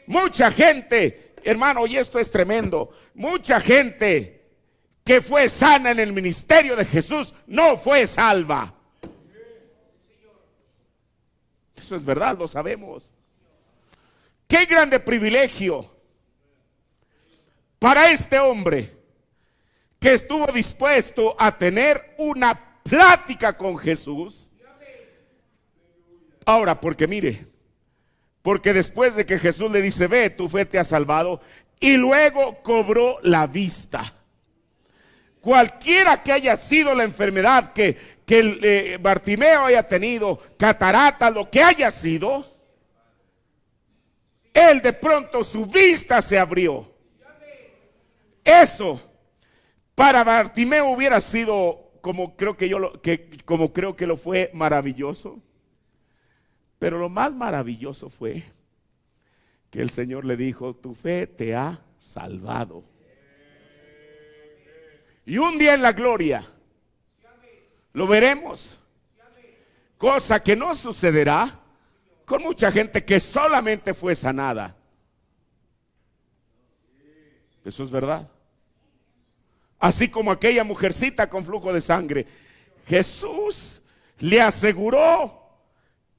Mucha gente, hermano, y esto es tremendo, mucha gente que fue sana en el ministerio de Jesús no fue salva. Eso es verdad, lo sabemos. Qué grande privilegio para este hombre que estuvo dispuesto a tener una plática con Jesús. Ahora, porque mire, porque después de que Jesús le dice: ve, tu fe te ha salvado, y luego cobró la vista. Cualquiera que haya sido la enfermedad que Bartimeo haya tenido, catarata, lo que haya sido, él de pronto su vista se abrió. Eso para Bartimeo hubiera sido, como creo que lo fue, maravilloso. Pero lo más maravilloso fue que el Señor le dijo: tu fe te ha salvado. Y un día en la gloria lo veremos, cosa que no sucederá con mucha gente que solamente fue sanada. Eso es verdad. Así como aquella mujercita con flujo de sangre, Jesús le aseguró,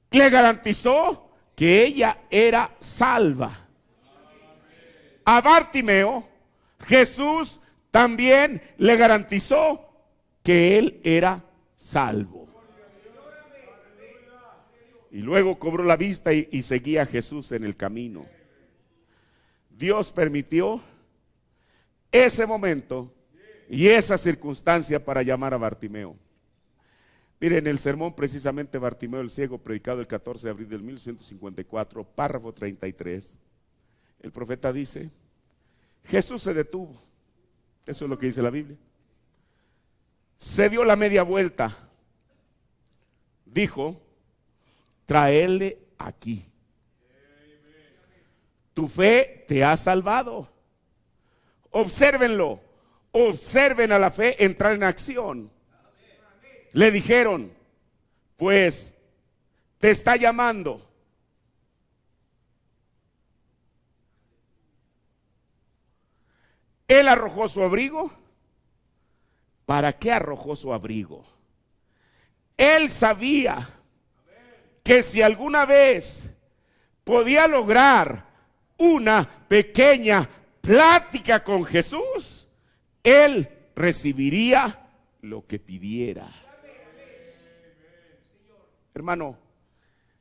le garantizó que ella era salva. A Bartimeo, Jesús también le garantizó que él era salvo. Y luego cobró la vista y seguía a Jesús en el camino. Dios permitió ese momento y esa circunstancia para llamar a Bartimeo. Miren, el sermón precisamente Bartimeo el ciego, predicado el 14 de abril del 1154, párrafo 33, el profeta dice: Jesús se detuvo. Eso es lo que dice la Biblia. Se dio la media vuelta. Dijo: traedle aquí. Tu fe te ha salvado. Obsérvenlo. Observen a la fe entrar en acción. Le dijeron: pues te está llamando. Él arrojó su abrigo. ¿Para qué arrojó su abrigo? Él sabía que si alguna vez podía lograr una pequeña plática con Jesús, él recibiría lo que pidiera. Hermano,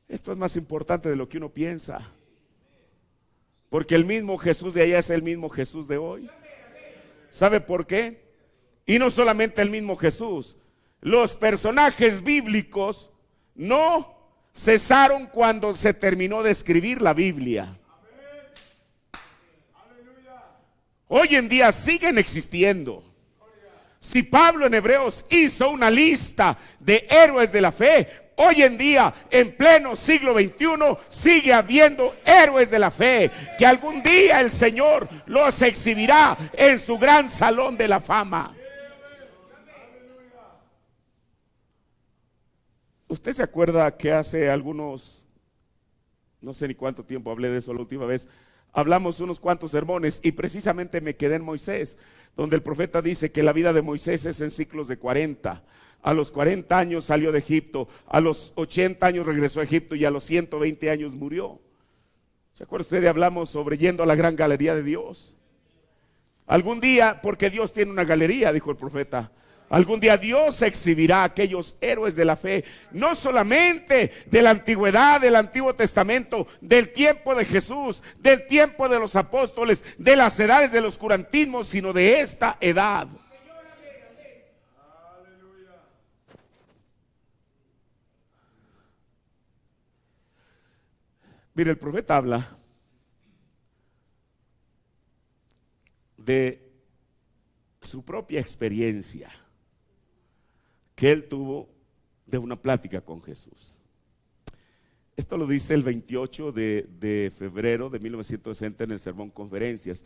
esto es más importante de lo que uno piensa, porque el mismo Jesús de allá es el mismo Jesús de hoy. ¿Sabe por qué? Y no solamente el mismo Jesús, los personajes bíblicos no cesaron cuando se terminó de escribir la Biblia. Hoy en día siguen existiendo. Si Pablo en Hebreos hizo una lista de héroes de la fe, hoy en día, en pleno siglo XXI, sigue habiendo héroes de la fe, que algún día el Señor los exhibirá en su gran salón de la fama. ¿Usted se acuerda que hace algunos, no sé ni cuánto tiempo hablé de eso la última vez? Hablamos unos cuantos sermones y precisamente me quedé en Moisés, donde el profeta dice que la vida de Moisés es en ciclos de 40. A los 40 años salió de Egipto, a los 80 años regresó a Egipto y a los 120 años murió. ¿Se acuerda usted? Hablamos sobre yendo a la gran galería de Dios. Algún día, porque Dios tiene una galería, dijo el profeta, algún día Dios exhibirá a aquellos héroes de la fe, no solamente de la antigüedad, del Antiguo Testamento, del tiempo de Jesús, del tiempo de los apóstoles, de las edades del oscurantismo, sino de esta edad. Mire, el profeta habla de su propia experiencia que él tuvo de una plática con Jesús. Esto lo dice el 28 de febrero de 1960 en el sermón Conferencias.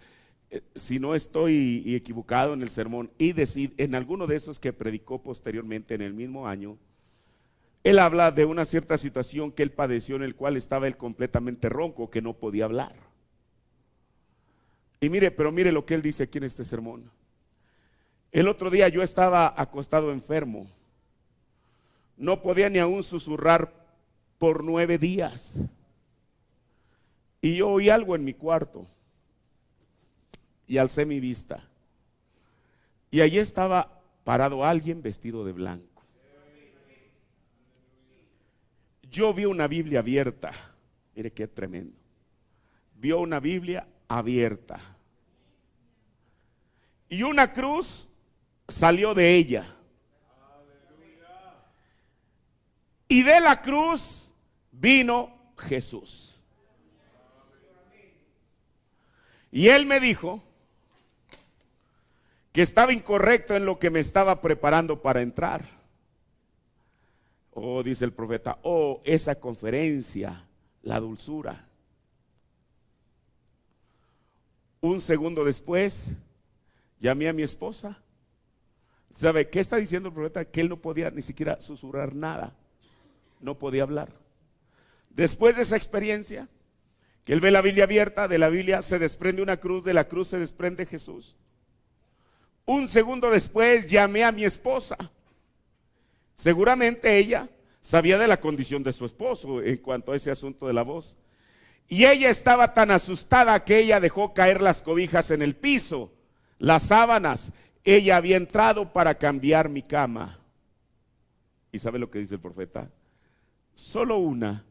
Si no estoy equivocado en el sermón en alguno de esos que predicó posteriormente en el mismo año, él habla de una cierta situación que él padeció, en el cual estaba él completamente ronco, que no podía hablar. Y pero mire lo que él dice aquí en este sermón. El otro día yo estaba acostado enfermo, no podía ni aún susurrar por 9 días, y yo oí algo en mi cuarto y alcé mi vista, y allí estaba parado alguien vestido de blanco. Yo vi una Biblia abierta. Mire qué tremendo. Vio una Biblia abierta. Y una cruz salió de ella. Y de la cruz vino Jesús. Y él me dijo que estaba incorrecto en lo que me estaba preparando para entrar. Oh, dice el profeta, oh, esa conferencia, la dulzura. Un segundo después, llamé a mi esposa. ¿Sabe qué está diciendo el profeta? Que él no podía ni siquiera susurrar nada, no podía hablar. Después de esa experiencia, que él ve la Biblia abierta, de la Biblia se desprende una cruz, de la cruz se desprende Jesús. Un segundo después, llamé a mi esposa. Seguramente ella sabía de la condición de su esposo en cuanto a ese asunto de la voz. Y ella estaba tan asustada que ella dejó caer las cobijas en el piso, las sábanas. Ella había entrado para cambiar mi cama. ¿Y sabe lo que dice el profeta? Solo una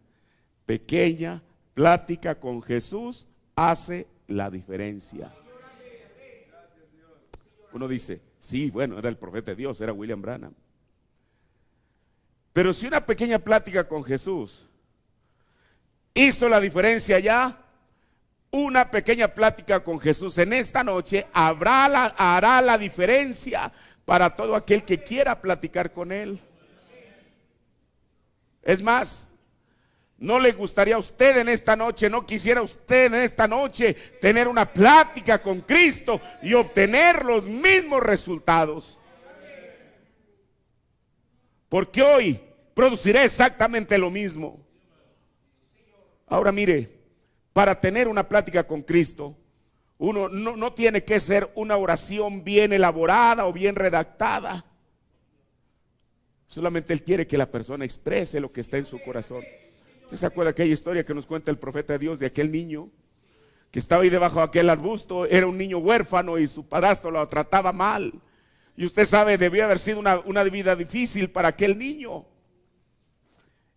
pequeña plática con Jesús hace la diferencia. Uno dice, sí, bueno, era el profeta de Dios, era William Branham. Pero si una pequeña plática con Jesús hizo la diferencia ya, una pequeña plática con Jesús en esta noche hará la diferencia para todo aquel que quiera platicar con él. Es más, ¿no le gustaría a usted en esta noche, no quisiera usted en esta noche tener una plática con Cristo y obtener los mismos resultados? Porque hoy producirá exactamente lo mismo. Ahora mire, para tener una plática con Cristo, uno no tiene que ser una oración bien elaborada o bien redactada. Solamente Él quiere que la persona exprese lo que está en su corazón. ¿Usted se acuerda de aquella historia que nos cuenta el profeta de Dios de aquel niño que estaba ahí debajo de aquel arbusto? Era un niño huérfano y su padrastro lo trataba mal. Y usted sabe, debió haber sido una vida difícil para aquel niño.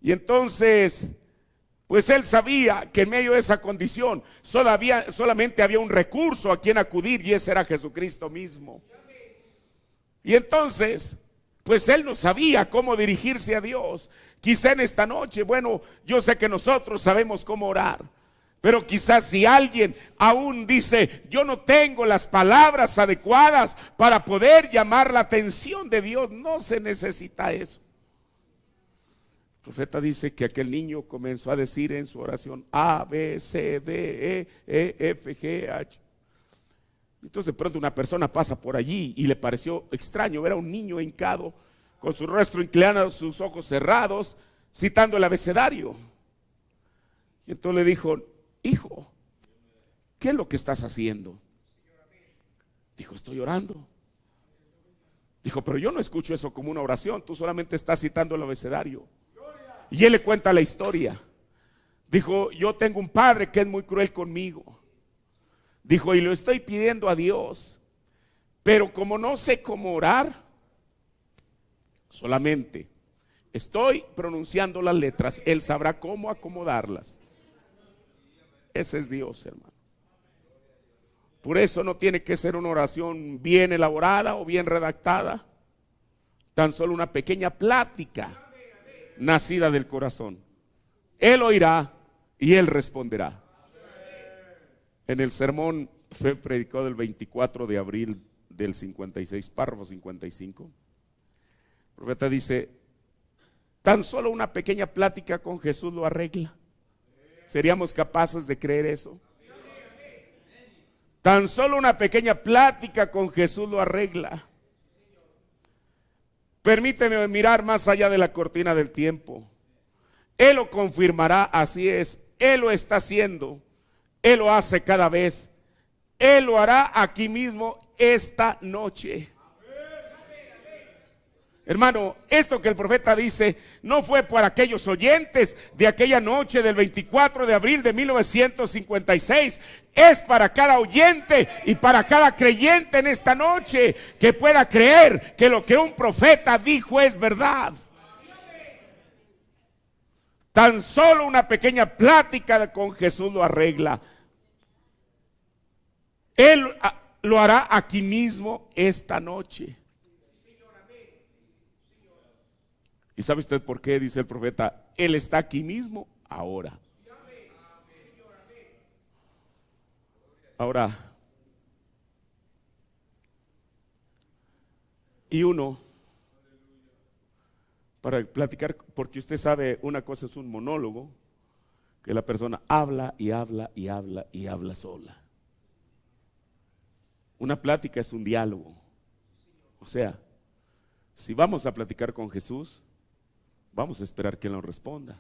Y entonces, pues él sabía que en medio de esa condición solamente había un recurso a quien acudir, y ese era Jesucristo mismo. Y entonces, pues él no sabía cómo dirigirse a Dios. Quizá en esta noche, bueno, yo sé que nosotros sabemos cómo orar, pero quizás si alguien aún dice, yo no tengo las palabras adecuadas para poder llamar la atención de Dios, no se necesita eso. El profeta dice que aquel niño comenzó a decir en su oración A, B, C, D, E, F, G, H. Entonces de pronto una persona pasa por allí y le pareció extraño ver a un niño hincado con su rostro inclinado, sus ojos cerrados, citando el abecedario. Y entonces le dijo, hijo, ¿qué es lo que estás haciendo? Dijo, estoy orando. Dijo, pero yo no escucho eso como una oración, tú solamente estás citando el abecedario. Y él le cuenta la historia. Dijo, yo tengo un padre que es muy cruel conmigo. Dijo, y lo estoy pidiendo a Dios, pero como no sé cómo orar, solamente estoy pronunciando las letras, Él sabrá cómo acomodarlas. Ese es Dios, hermano. Por eso no tiene que ser una oración bien elaborada o bien redactada, tan solo una pequeña plática nacida del corazón. Él oirá y Él responderá. En el sermón fue predicado el 24 de abril del 56, párrafo 55. El profeta dice, tan solo una pequeña plática con Jesús lo arregla. ¿Seríamos capaces de creer eso? Tan solo una pequeña plática con Jesús lo arregla. Permíteme mirar más allá de la cortina del tiempo. Él lo confirmará, así es. Él lo está haciendo. Él lo hace cada vez. Él lo hará aquí mismo esta noche. Hermano, esto que el profeta dice no fue para aquellos oyentes de aquella noche del 24 de abril de 1956. Es para cada oyente y para cada creyente en esta noche que pueda creer que lo que un profeta dijo es verdad. Tan solo una pequeña plática con Jesús lo arregla. Él lo hará aquí mismo esta noche. ¿Y sabe usted por qué? Dice el profeta, Él está aquí mismo ahora. Ahora, y uno, para platicar, porque usted sabe, una cosa es un monólogo, que la persona habla y habla y habla y habla sola. Una plática es un diálogo. O sea, si vamos a platicar con Jesús, vamos a esperar que Él nos responda.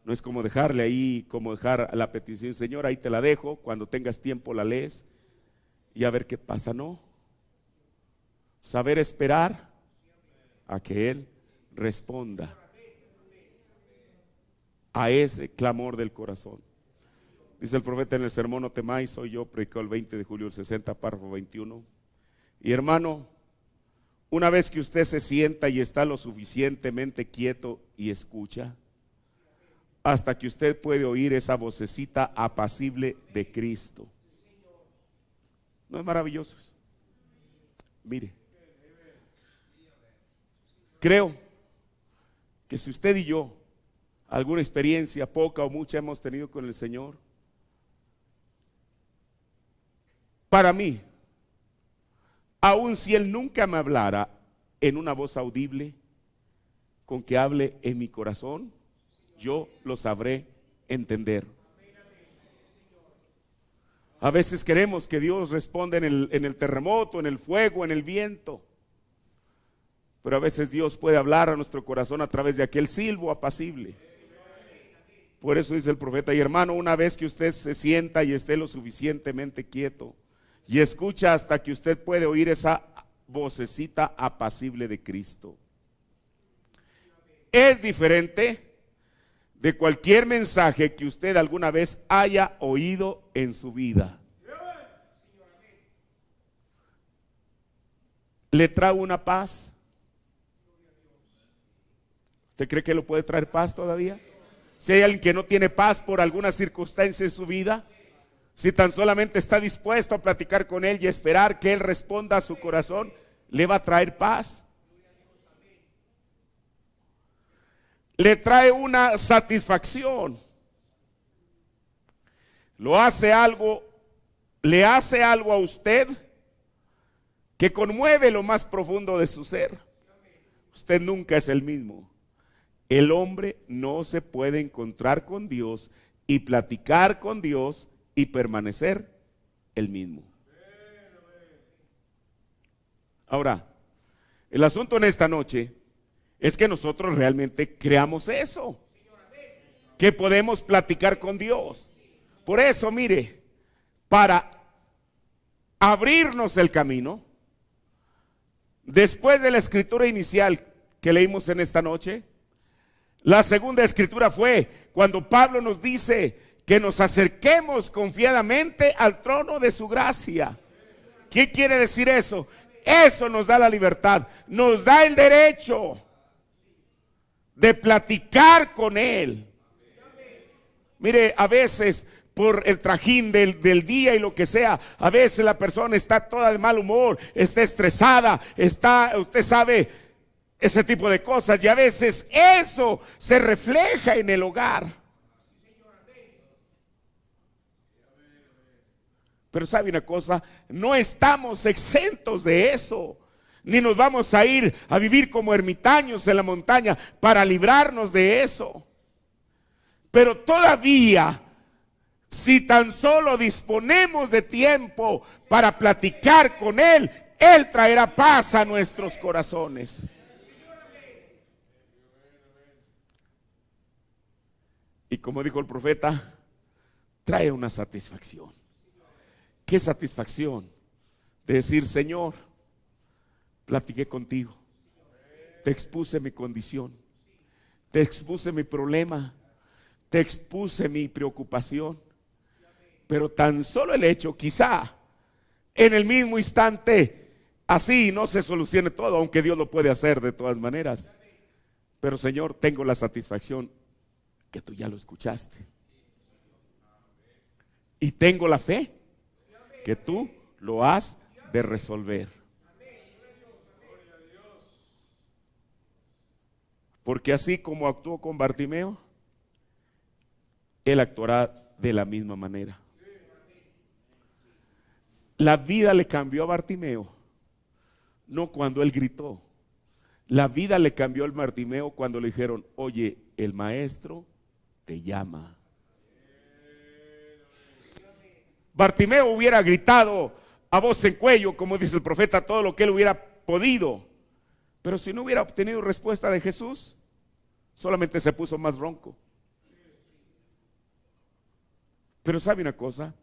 No es como dejarle ahí, como dejar la petición, Señor, ahí te la dejo, cuando tengas tiempo la lees y a ver qué pasa. No, saber esperar a que Él responda a ese clamor del corazón. Dice el profeta en el sermón, no temáis, soy yo, predicado el 20 de julio del 60, párrafo 21. Y hermano, una vez que usted se sienta y está lo suficientemente quieto y escucha, hasta que usted puede oír esa vocecita apacible de Cristo. ¿No es maravilloso eso? Mire, creo que si usted y yo, alguna experiencia, poca o mucha, hemos tenido con el Señor, para mí, aun si Él nunca me hablara en una voz audible, con que hable en mi corazón, yo lo sabré entender. A veces queremos que Dios responda en el terremoto, en el fuego, en el viento, pero a veces Dios puede hablar a nuestro corazón a través de aquel silbo apacible. Por eso dice el profeta, y hermano, una vez que usted se sienta y esté lo suficientemente quieto y escucha hasta que usted puede oír esa vocecita apacible de Cristo, es diferente de cualquier mensaje que usted alguna vez haya oído en su vida. ¿Le trae una paz? ¿Usted cree que lo puede traer paz todavía? Si hay alguien que no tiene paz por alguna circunstancia en su vida, si tan solamente está dispuesto a platicar con Él y esperar que Él responda a su corazón, le va a traer paz. Le trae una satisfacción. Le hace algo a usted que conmueve lo más profundo de su ser. Usted nunca es el mismo. El hombre no se puede encontrar con Dios y platicar con Dios y permanecer el mismo. Ahora, el asunto en esta noche es que nosotros realmente creamos eso, que podemos platicar con Dios. Por eso, mire, para abrirnos el camino, Después de la escritura inicial que leímos en esta noche, la segunda escritura fue cuando Pablo nos dice que nos acerquemos confiadamente al trono de su gracia. ¿Qué quiere decir eso? Eso nos da la libertad, nos da el derecho de platicar con Él. Mire, a veces por el trajín del día y lo que sea, a veces la persona está toda de mal humor, está estresada, usted sabe, ese tipo de cosas, y a veces eso se refleja en el hogar. Pero sabe una cosa, no estamos exentos de eso, ni nos vamos a ir a vivir como ermitaños en la montaña para librarnos de eso. Pero todavía, si tan solo disponemos de tiempo para platicar con Él, Él traerá paz a nuestros corazones. Y como dijo el profeta, trae una satisfacción. ¿Qué satisfacción? De decir, Señor, platiqué contigo, te expuse mi condición, te expuse mi problema, te expuse mi preocupación. Pero tan solo el hecho, quizá en el mismo instante, así no se solucione todo, aunque Dios lo puede hacer de todas maneras. Pero Señor, tengo la satisfacción que tú ya lo escuchaste. Y tengo la fe que tú lo has de resolver. Porque así como actuó con Bartimeo, Él actuará de la misma manera. La vida le cambió a Bartimeo, no cuando él gritó. La vida le cambió al Bartimeo cuando le dijeron, oye, el maestro te llama. Bartimeo hubiera gritado a voz en cuello, como dice el profeta, todo lo que él hubiera podido. Pero si no hubiera obtenido respuesta de Jesús, solamente se puso más ronco. Pero ¿sabe una cosa?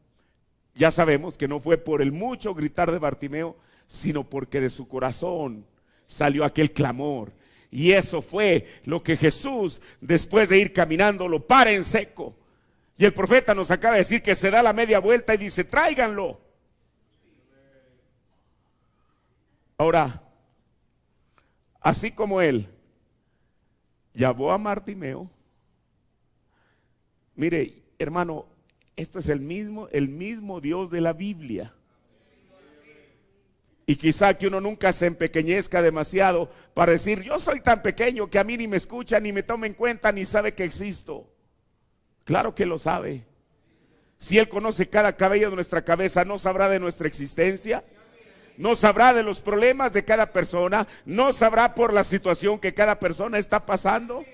Ya sabemos que no fue por el mucho gritar de Bartimeo, sino porque de su corazón salió aquel clamor. Y eso fue lo que Jesús, después de ir caminando, lo para en seco. Y el profeta nos acaba de decir que se da la media vuelta y dice, tráiganlo. Ahora, así como él llamó a Bartimeo, mire, hermano, esto es el mismo Dios de la Biblia. Y quizá que uno nunca se empequeñezca demasiado para decir, yo soy tan pequeño que a mí ni me escucha, ni me toma en cuenta, ni sabe que existo. Claro que lo sabe. Si Él conoce cada cabello de nuestra cabeza, ¿no sabrá de nuestra existencia? ¿No sabrá de los problemas de cada persona? ¿No sabrá por la situación que cada persona está pasando?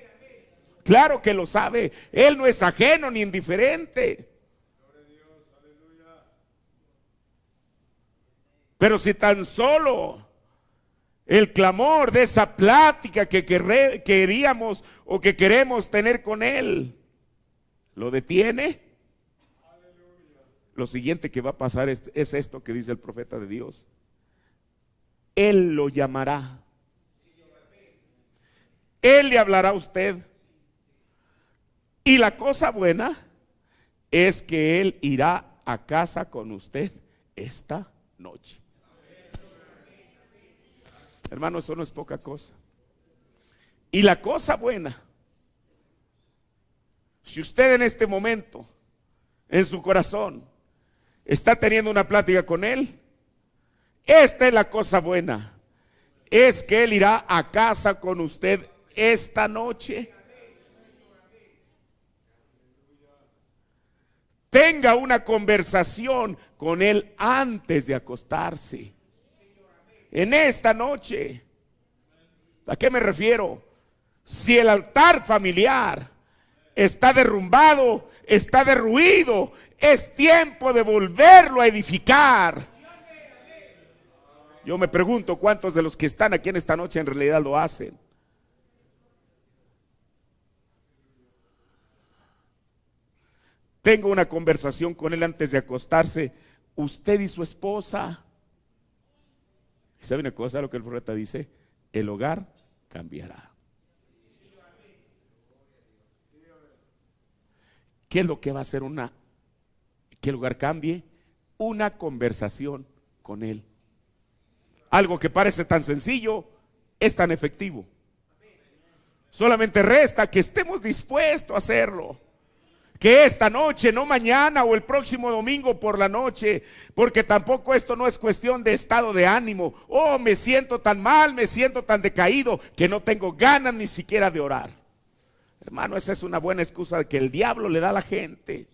Claro que lo sabe. Él no es ajeno ni indiferente. Pero si tan solo el clamor de esa plática que queríamos o que queremos tener con Él lo detiene, lo siguiente que va a pasar es esto que dice el profeta de Dios. Él lo llamará. Él le hablará a usted. Y la cosa buena es que Él irá a casa con usted esta noche. Hermano, eso no es poca cosa. Y la cosa buena, si usted en este momento, en su corazón, está teniendo una plática con Él, esta es la cosa buena, es que Él irá a casa con usted esta noche. Tenga una conversación con Él antes de acostarse. En esta noche. ¿A qué me refiero? Si el altar familiar está derrumbado, está derruido, es tiempo de volverlo a edificar. Yo me pregunto cuántos de los que están aquí en esta noche en realidad lo hacen. Tengo una conversación con Él antes de acostarse, usted y su esposa. ¿Y sabe una cosa? Lo que el profeta dice: el hogar cambiará. ¿Qué es lo que va a hacer que el hogar cambie? Una conversación con Él. Algo que parece tan sencillo es tan efectivo. Solamente resta que estemos dispuestos a hacerlo. Que esta noche, no mañana o el próximo domingo por la noche, porque tampoco esto no es cuestión de estado de ánimo. Oh, me siento tan mal, me siento tan decaído que no tengo ganas ni siquiera de orar. Hermano, esa es una buena excusa que el diablo le da a la gente.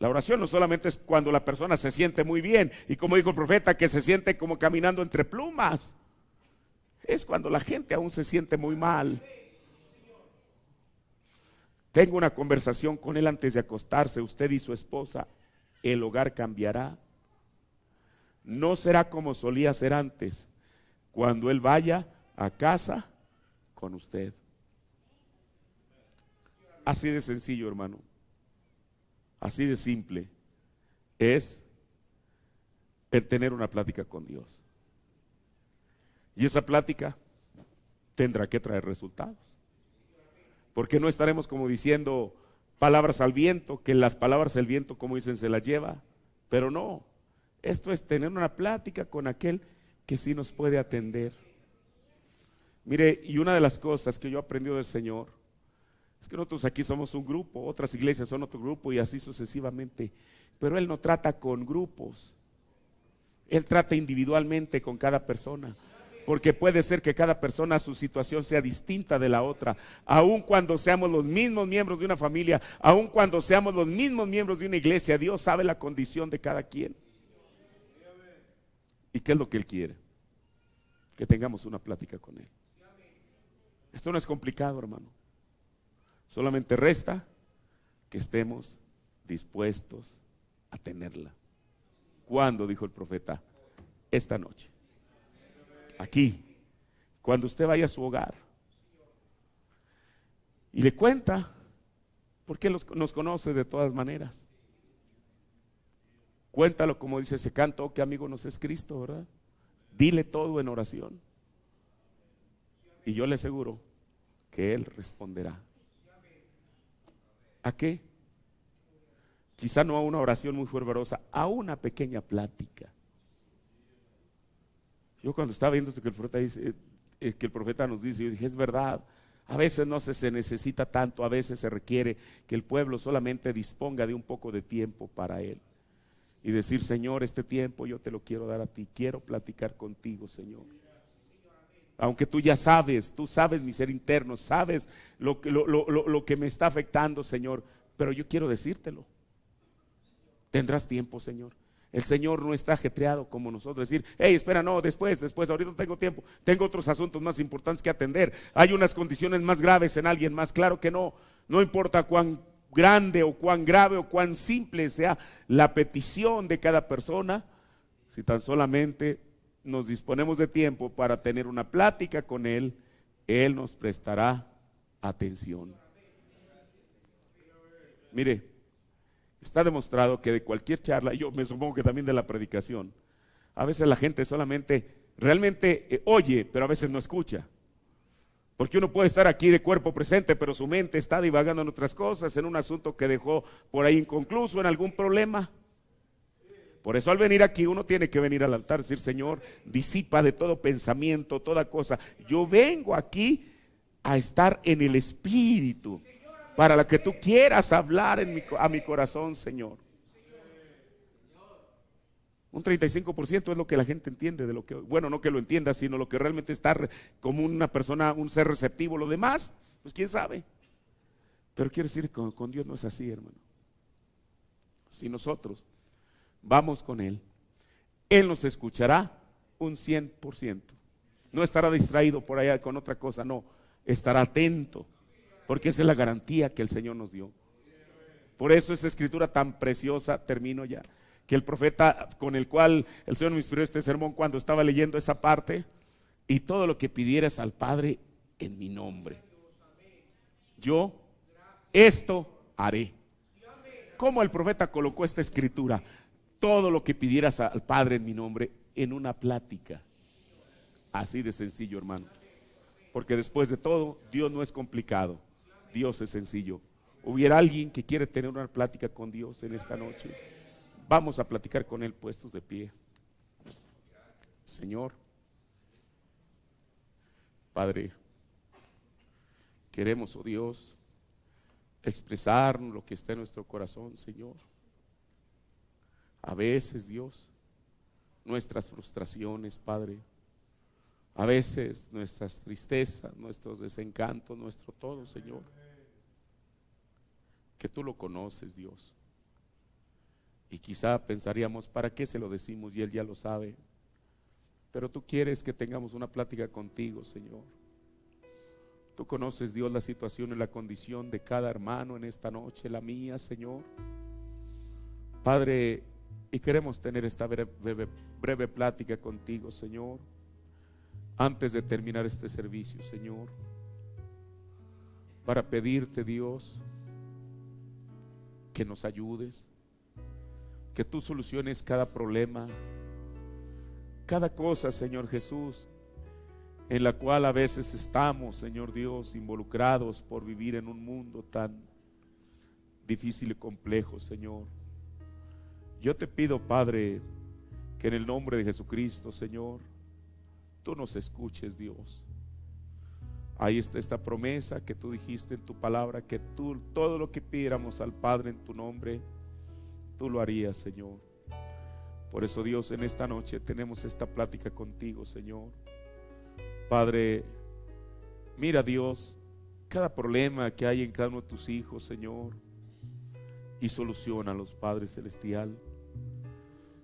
La oración no solamente es cuando la persona se siente muy bien, y como dijo el profeta, que se siente como caminando entre plumas. Es cuando la gente aún se siente muy mal. Tenga una conversación con él antes de acostarse, usted y su esposa. El hogar cambiará. No será como solía ser antes, cuando él vaya a casa con usted. Así de sencillo, hermano. Así de simple es el tener una plática con Dios. Y esa plática tendrá que traer resultados. Porque no estaremos como diciendo palabras al viento, que las palabras del viento, como dicen, se las lleva. Pero no, esto es tener una plática con aquel que sí nos puede atender. Mire, y una de las cosas que yo he aprendido del Señor es que nosotros aquí somos un grupo, otras iglesias son otro grupo y así sucesivamente. Pero Él no trata con grupos, Él trata individualmente con cada persona. Porque puede ser que cada persona, su situación sea distinta de la otra. Aun cuando seamos los mismos miembros de una familia, aun cuando seamos los mismos miembros de una iglesia, Dios sabe la condición de cada quien. ¿Y qué es lo que Él quiere? Que tengamos una plática con Él. Esto no es complicado, hermano. Solamente resta que estemos dispuestos a tenerla. ¿Cuándo? Dijo el profeta. Esta noche. Aquí, cuando usted vaya a su hogar y le cuenta, porque nos conoce de todas maneras. Cuéntalo como dice ese canto: oh, qué amigo nos es Cristo, ¿verdad? Dile todo en oración y yo le aseguro que Él responderá. ¿A qué? Quizá no a una oración muy fervorosa, a una pequeña plática. Yo cuando estaba viendo esto que el profeta nos dice, yo dije, es verdad. A veces no se necesita tanto, a veces se requiere que el pueblo solamente disponga de un poco de tiempo para Él. Y decir: Señor, este tiempo yo te lo quiero dar a ti, quiero platicar contigo, Señor. Aunque tú ya sabes, tú sabes mi ser interno, sabes lo que me está afectando, Señor, pero yo quiero decírtelo. ¿Tendrás tiempo, Señor? El Señor no está ajetreado como nosotros. Decir: hey, espera, no, después, ahorita no tengo tiempo, tengo otros asuntos más importantes que atender. Hay unas condiciones más graves en alguien más. Claro que no, no importa cuán grande o cuán grave o cuán simple sea la petición de cada persona, si tan solamente nos disponemos de tiempo para tener una plática con Él, Él nos prestará atención. Mire, está demostrado que de cualquier charla, yo me supongo que también de la predicación, a veces la gente solamente realmente oye, pero a veces no escucha. Porque uno puede estar aquí de cuerpo presente, pero su mente está divagando en otras cosas, en un asunto que dejó por ahí inconcluso, en algún problema. Por eso al venir aquí uno tiene que venir al altar y decir: Señor, disipa de todo pensamiento, toda cosa. Yo vengo aquí a estar en el Espíritu, para lo que tú quieras hablar a mi corazón, Señor. Un 35% es lo que la gente entiende de lo que, bueno, no que lo entienda, sino lo que realmente está como una persona, un ser receptivo. Lo demás, pues quién sabe. Pero quiero decir, con Dios no es así, hermano. Si nosotros vamos con Él, Él nos escuchará un 100%. No estará distraído por allá con otra cosa, no, estará atento. Porque esa es la garantía que el Señor nos dio. Por eso esa escritura tan preciosa, termino ya, que el profeta con el cual el Señor me inspiró este sermón cuando estaba leyendo esa parte: y todo lo que pidieras al Padre en mi nombre, yo esto haré. ¿Cómo el profeta colocó esta escritura? todo lo que pidieras al Padre en mi nombre, en una plática. Así de sencillo, hermano. Porque después de todo, Dios no es complicado, Dios es sencillo. ¿Hubiera alguien que quiere tener una plática con Dios en esta noche? Vamos a platicar con Él puestos de pie. Señor, Padre, queremos, oh Dios, expresarnos lo que está en nuestro corazón, Señor. A veces, Dios, nuestras frustraciones, Padre, a veces nuestras tristezas, nuestros desencantos, nuestro todo, Señor, que tú lo conoces, Dios. Y quizá pensaríamos, ¿para qué se lo decimos? Y Él ya lo sabe. Pero tú quieres que tengamos una plática contigo, Señor. Tú conoces, Dios, la situación y la condición de cada hermano en esta noche, la mía, Señor. Padre, y queremos tener esta breve plática contigo, Señor, antes de terminar este servicio, Señor, para pedirte, Dios, que nos ayudes, que tú soluciones cada problema, cada cosa, Señor Jesús, en la cual a veces estamos, Señor Dios, involucrados por vivir en un mundo tan difícil y complejo, Señor. Yo te pido, Padre, que en el nombre de Jesucristo, Señor, tú nos escuches, Dios. Ahí está esta promesa que tú dijiste en tu palabra, que tú, todo lo que pidiéramos al Padre en tu nombre, tú lo harías, Señor. Por eso, Dios, en esta noche tenemos esta plática contigo, Señor. Padre, mira, Dios, cada problema que hay en cada uno de tus hijos, Señor, y soluciónalos, Padre Celestial.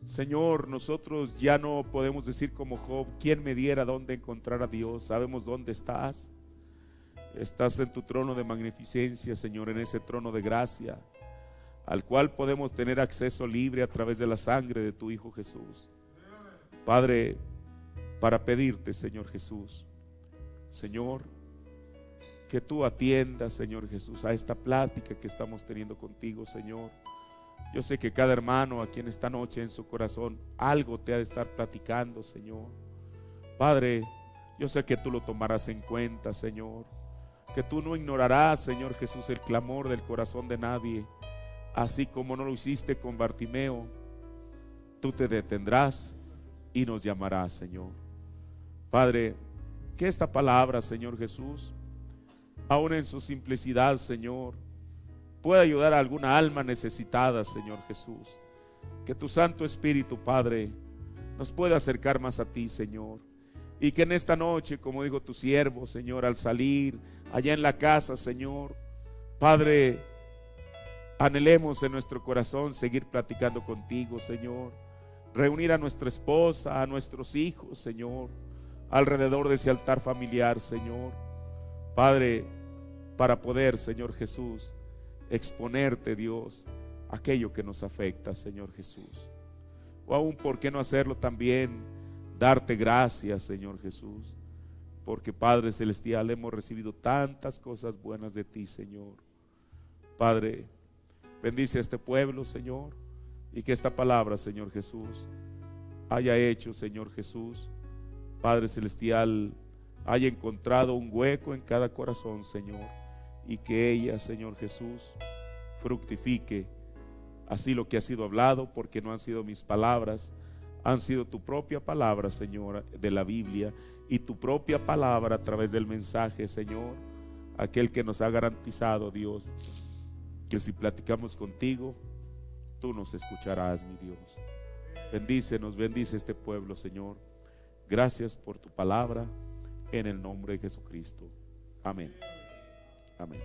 Señor, nosotros ya no podemos decir como Job, ¿quién me diera dónde encontrar a Dios? Sabemos dónde estás. Estás en tu trono de magnificencia, Señor, en ese trono de gracia, al cual podemos tener acceso libre a través de la sangre de tu Hijo Jesús. Padre, para pedirte, Señor Jesús, Señor, que tú atiendas, Señor Jesús, a esta plática que estamos teniendo contigo, Señor. Yo sé que cada hermano aquí en esta noche en su corazón algo te ha de estar platicando, Señor. Padre, yo sé que tú lo tomarás en cuenta, Señor, que tú no ignorarás, Señor Jesús, el clamor del corazón de nadie, así como no lo hiciste con Bartimeo. Tú te detendrás y nos llamarás, Señor. Padre, que esta palabra, Señor Jesús, aún en su simplicidad, Señor, pueda ayudar a alguna alma necesitada, Señor Jesús. Que tu Santo Espíritu, Padre, nos pueda acercar más a ti, Señor. Y que en esta noche, como dijo tu siervo, Señor, al salir allá en la casa, Señor, Padre, anhelemos en nuestro corazón seguir platicando contigo, Señor. Reunir a nuestra esposa, a nuestros hijos, Señor, alrededor de ese altar familiar, Señor. Padre, para poder, Señor Jesús, exponerte, Dios, aquello que nos afecta, Señor Jesús. O aún, ¿por qué no hacerlo también? Darte gracias, Señor Jesús, porque Padre Celestial, hemos recibido tantas cosas buenas de ti, Señor. Padre, bendice a este pueblo, Señor, y que esta palabra, Señor Jesús, haya hecho, Señor Jesús, Padre Celestial, haya encontrado un hueco en cada corazón, Señor, y que ella, Señor Jesús, fructifique así lo que ha sido hablado, porque no han sido mis palabras, han sido tu propia palabra, Señor, de la Biblia, y tu propia palabra a través del mensaje, Señor, aquel que nos ha garantizado, Dios, que si platicamos contigo, tú nos escucharás, mi Dios. Bendícenos, bendice este pueblo, Señor. Gracias por tu palabra, en el nombre de Jesucristo. Amén. Amén.